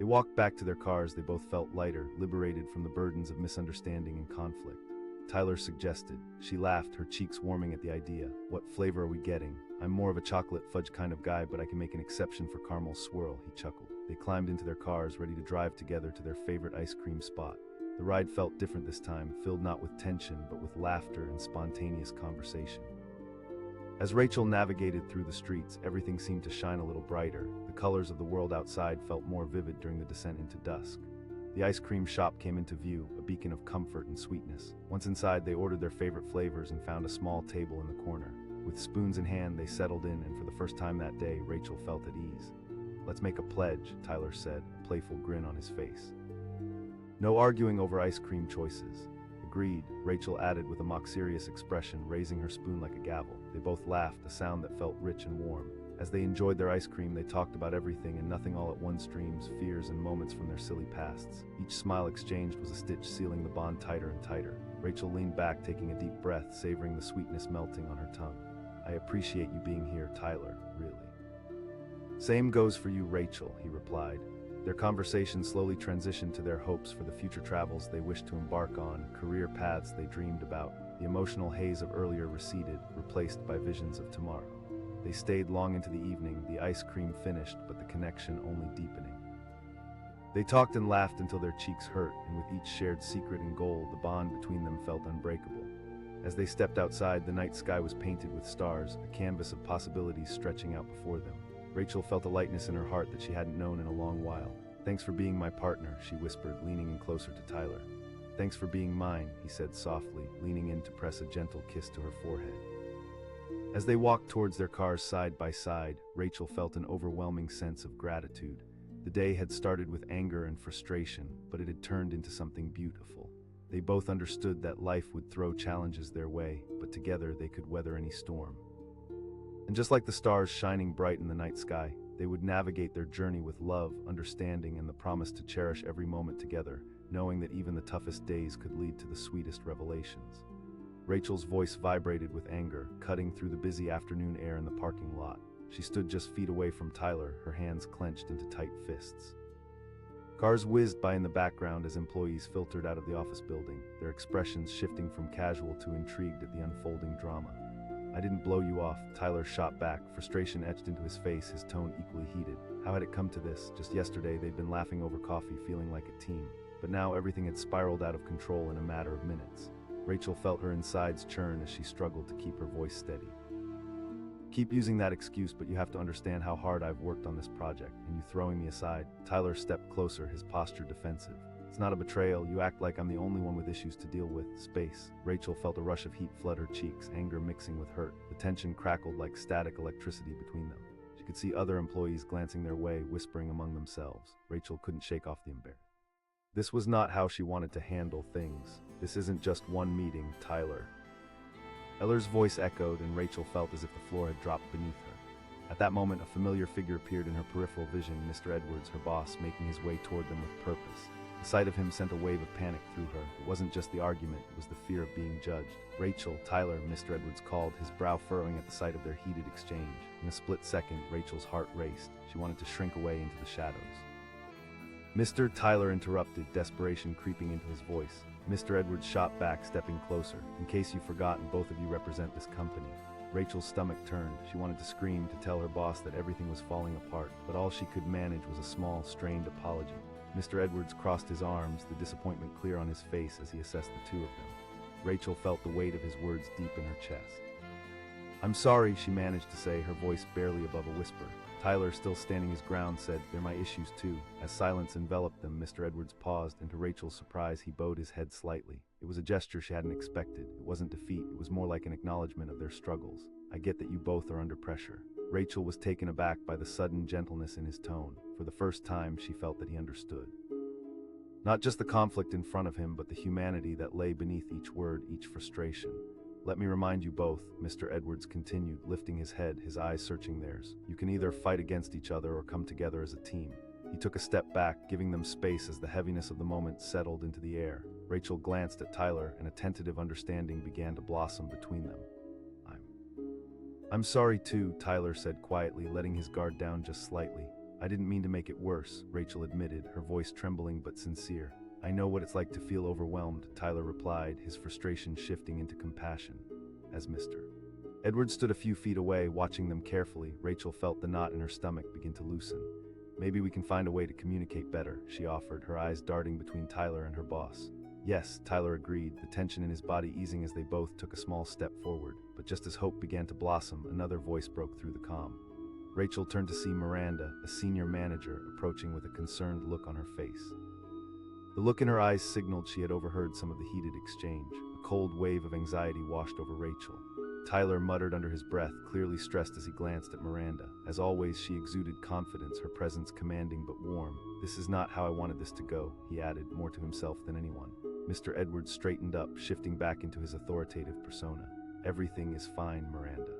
They walked back to their cars. They both felt lighter, liberated from the burdens of misunderstanding and conflict. Tyler suggested. She laughed, her cheeks warming at the idea. What flavor are we getting? I'm more of a chocolate fudge kind of guy, but I can make an exception for caramel swirl, he chuckled. They climbed into their cars, ready to drive together to their favorite ice cream spot. The ride felt different this time, filled not with tension, but with laughter and spontaneous conversation. As Rachel navigated through the streets, everything seemed to shine a little brighter. The colors of the world outside felt more vivid during the descent into dusk. The ice cream shop came into view, a beacon of comfort and sweetness. Once inside, they ordered their favorite flavors and found a small table in the corner. With spoons in hand, they settled in, and for the first time that day, Rachel felt at ease. "Let's make a pledge," Tyler said, a playful grin on his face. "No arguing over ice cream choices." "Agreed," Rachel added with a mock-serious expression, raising her spoon like a gavel. They both laughed, a sound that felt rich and warm. As they enjoyed their ice cream, they talked about everything and nothing all at once: dreams, fears, and moments from their silly pasts. Each smile exchanged was a stitch sealing the bond tighter and tighter. Rachel leaned back, taking a deep breath, savoring the sweetness melting on her tongue. "I appreciate you being here, Tyler, really." "Same goes for you, Rachel," he replied. Their conversation slowly transitioned to their hopes for the future travels they wished to embark on, career paths they dreamed about. The emotional haze of earlier receded, replaced by visions of tomorrow. They stayed long into the evening, the ice cream finished, but the connection only deepening. They talked and laughed until their cheeks hurt, and with each shared secret and goal, the bond between them felt unbreakable. As they stepped outside, the night sky was painted with stars, a canvas of possibilities stretching out before them. Rachel felt a lightness in her heart that she hadn't known in a long while. "Thanks for being my partner," she whispered, leaning in closer to Tyler. "Thanks for being mine," he said softly, leaning in to press a gentle kiss to her forehead. As they walked towards their cars side by side, Rachel felt an overwhelming sense of gratitude. The day had started with anger and frustration, but it had turned into something beautiful. They both understood that life would throw challenges their way, but together they could weather any storm. And just like the stars shining bright in the night sky, they would navigate their journey with love, understanding, and the promise to cherish every moment together, knowing that even the toughest days could lead to the sweetest revelations. Rachel's voice vibrated with anger, cutting through the busy afternoon air in the parking lot. She stood just feet away from Tyler, her hands clenched into tight fists. Cars whizzed by in the background as employees filtered out of the office building, their expressions shifting from casual to intrigued at the unfolding drama. "I didn't blow you off," Tyler shot back, frustration etched into his face, his tone equally heated. How had it come to this? Just yesterday they'd been laughing over coffee, feeling like a team. But now everything had spiraled out of control in a matter of minutes. Rachel felt her insides churn as she struggled to keep her voice steady. "Keep using that excuse, but you have to understand how hard I've worked on this project, and you throwing me aside." Tyler stepped closer, his posture defensive. "It's not a betrayal. You act like I'm the only one with issues to deal with." Space. Rachel felt a rush of heat flood her cheeks, anger mixing with hurt. The tension crackled like static electricity between them. She could see other employees glancing their way, whispering among themselves. Rachel couldn't shake off the embarrassment. This was not how she wanted to handle things. "This isn't just one meeting, Tyler." Eller's voice echoed, and Rachel felt as if the floor had dropped beneath her. At that moment, a familiar figure appeared in her peripheral vision, Mr. Edwards, her boss, making his way toward them with purpose. The sight of him sent a wave of panic through her. It wasn't just the argument, it was the fear of being judged. "Rachel, Tyler," Mr. Edwards called, his brow furrowing at the sight of their heated exchange. In a split second, Rachel's heart raced. She wanted to shrink away into the shadows. "Mr. Tyler," interrupted, desperation creeping into his voice. Mr. Edwards shot back, stepping closer. "In case you've forgotten, both of you represent this company." Rachel's stomach turned. She wanted to scream, to tell her boss that everything was falling apart, but all she could manage was a small, strained apology. Mr. Edwards crossed his arms, the disappointment clear on his face as he assessed the two of them. Rachel felt the weight of his words deep in her chest. "I'm sorry," she managed to say, her voice barely above a whisper. Tyler, still standing his ground, said, "They're my issues too." As silence enveloped them, Mr. Edwards paused, and to Rachel's surprise, he bowed his head slightly. It was a gesture she hadn't expected. It wasn't defeat, it was more like an acknowledgement of their struggles. "I get that you both are under pressure." Rachel was taken aback by the sudden gentleness in his tone. For the first time, she felt that he understood. Not just the conflict in front of him, but the humanity that lay beneath each word, each frustration. "Let me remind you both," Mr. Edwards continued, lifting his head, his eyes searching theirs. "You can either fight against each other or come together as a team." He took a step back, giving them space as the heaviness of the moment settled into the air. Rachel glanced at Tyler, and a tentative understanding began to blossom between them. I'm sorry too," Tyler said quietly, letting his guard down just slightly. I didn't mean to make it worse, Rachel admitted, her voice trembling but sincere. I know what it's like to feel overwhelmed, Tyler replied, his frustration shifting into compassion. As Mr. Edwards stood a few feet away, watching them carefully, Rachel felt the knot in her stomach begin to loosen. Maybe we can find a way to communicate better, she offered, her eyes darting between Tyler and her boss. Yes, Tyler agreed, the tension in his body easing as they both took a small step forward. But just as hope began to blossom, another voice broke through the calm. Rachel turned to see Miranda, a senior manager, approaching with a concerned look on her face. The look in her eyes signaled she had overheard some of the heated exchange. A cold wave of anxiety washed over Rachel. Tyler muttered under his breath, clearly stressed as he glanced at Miranda. As always, she exuded confidence, her presence commanding but warm. This is not how I wanted this to go, he added, more to himself than anyone. Mr. Edwards straightened up, shifting back into his authoritative persona. Everything is fine, Miranda.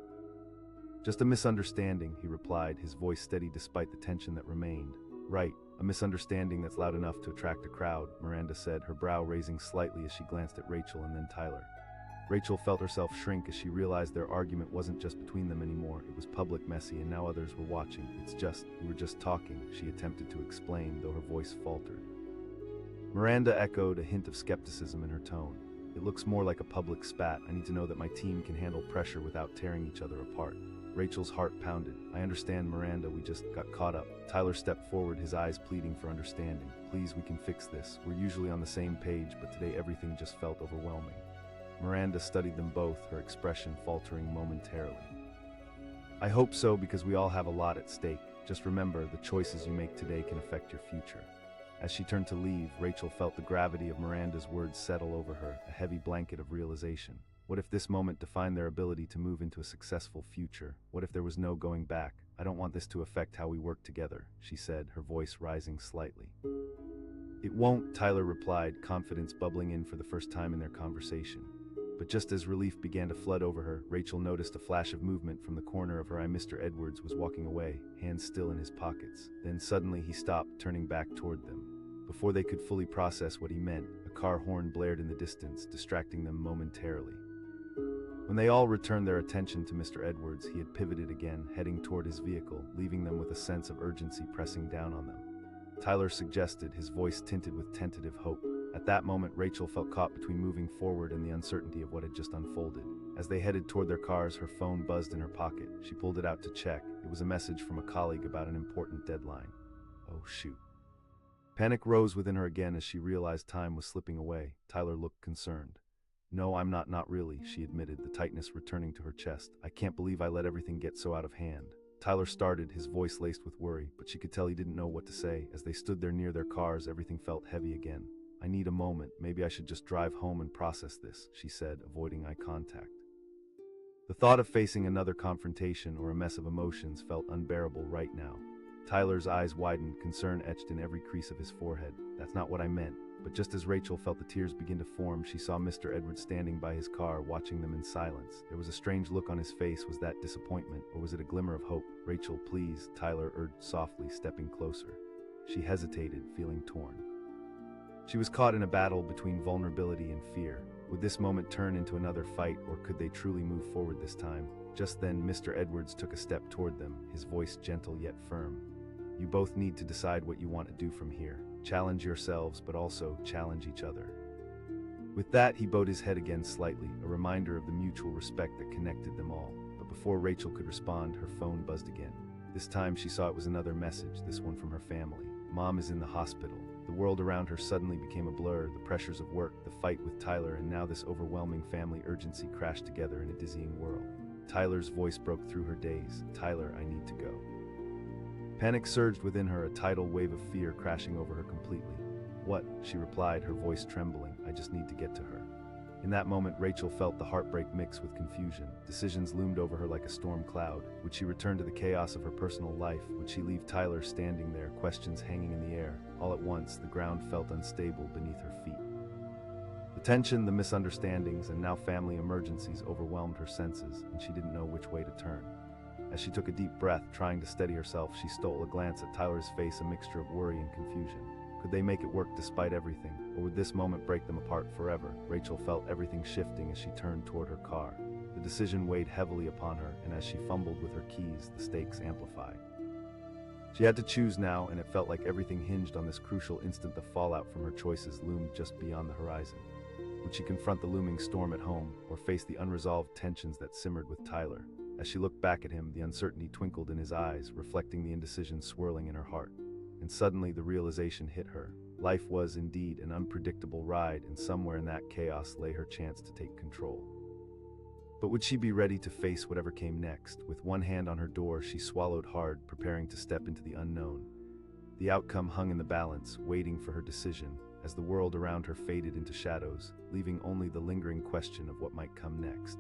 Just a misunderstanding, he replied, his voice steady despite the tension that remained. Right, a misunderstanding that's loud enough to attract a crowd, Miranda said, her brow raising slightly as she glanced at Rachel and then Tyler. Rachel felt herself shrink as she realized their argument wasn't just between them anymore. It was public, messy, and now others were watching. We were just talking, she attempted to explain, though her voice faltered. Miranda echoed, a hint of skepticism in her tone. It looks more like a public spat. I need to know that my team can handle pressure without tearing each other apart. Rachel's heart pounded. I understand, Miranda, we just got caught up. Tyler stepped forward, his eyes pleading for understanding. Please, we can fix this. We're usually on the same page, but today everything just felt overwhelming. Miranda studied them both, her expression faltering momentarily. I hope so, because we all have a lot at stake. Just remember, the choices you make today can affect your future. As she turned to leave, Rachel felt the gravity of Miranda's words settle over her, a heavy blanket of realization. What if this moment defined their ability to move into a successful future? What if there was no going back? I don't want this to affect how we work together, she said, her voice rising slightly. It won't, Tyler replied, confidence bubbling in for the first time in their conversation. But just as relief began to flood over her, Rachel noticed a flash of movement from the corner of her eye. Mr. Edwards was walking away, hands still in his pockets. Then suddenly he stopped, turning back toward them. Before they could fully process what he meant, a car horn blared in the distance, distracting them momentarily. When they all returned their attention to Mr. Edwards, he had pivoted again, heading toward his vehicle, leaving them with a sense of urgency pressing down on them. Tyler suggested, his voice tinted with tentative hope. At that moment, Rachel felt caught between moving forward and the uncertainty of what had just unfolded. As they headed toward their cars, her phone buzzed in her pocket. She pulled it out to check. It was a message from a colleague about an important deadline. Oh, shoot. Panic rose within her again as she realized time was slipping away. Tyler looked concerned. No, I'm not really, she admitted, the tightness returning to her chest. I can't believe I let everything get so out of hand. Tyler started, his voice laced with worry, but she could tell he didn't know what to say. As they stood there near their cars, everything felt heavy again. I need a moment. Maybe I should just drive home and process this, she said, avoiding eye contact. The thought of facing another confrontation or a mess of emotions felt unbearable right now. Tyler's eyes widened, concern etched in every crease of his forehead. That's not what I meant. But just as Rachel felt the tears begin to form, she saw Mr. Edwards standing by his car, watching them in silence. There was a strange look on his face. Was that disappointment, or was it a glimmer of hope? Rachel, please, Tyler urged softly, stepping closer. She hesitated, feeling torn. She was caught in a battle between vulnerability and fear. Would this moment turn into another fight, or could they truly move forward this time? Just then, Mr. Edwards took a step toward them, his voice gentle yet firm. You both need to decide what you want to do from here. Challenge yourselves, but also challenge each other. With that, he bowed his head again slightly, a reminder of the mutual respect that connected them all. But before Rachel could respond, her phone buzzed again. This time she saw it was another message, this one from her family. Mom is in the hospital. The world around her suddenly became a blur, the pressures of work, the fight with Tyler, and now this overwhelming family urgency crashed together in a dizzying whirl. Tyler's voice broke through her daze. Tyler, I need to go. Panic surged within her, a tidal wave of fear crashing over her completely. What? She replied, her voice trembling. I just need to get to her. In that moment, Rachel felt the heartbreak mix with confusion. Decisions loomed over her like a storm cloud. Would she return to the chaos of her personal life? Would she leave Tyler standing there, questions hanging in the air? All at once, the ground felt unstable beneath her feet. The tension, the misunderstandings, and now family emergencies overwhelmed her senses, and she didn't know which way to turn. As she took a deep breath, trying to steady herself, she stole a glance at Tyler's face, a mixture of worry and confusion. Could they make it work despite everything, or would this moment break them apart forever? Rachel felt everything shifting as she turned toward her car. The decision weighed heavily upon her, and as she fumbled with her keys, the stakes amplified. She had to choose now, and it felt like everything hinged on this crucial instant. The fallout from her choices loomed just beyond the horizon. Would she confront the looming storm at home, or face the unresolved tensions that simmered with Tyler? As she looked back at him, the uncertainty twinkled in his eyes, reflecting the indecision swirling in her heart. And suddenly the realization hit her. Life was indeed an unpredictable ride, and somewhere in that chaos lay her chance to take control. But would she be ready to face whatever came next? With one hand on her door, she swallowed hard, preparing to step into the unknown. The outcome hung in the balance, waiting for her decision, as the world around her faded into shadows, leaving only the lingering question of what might come next.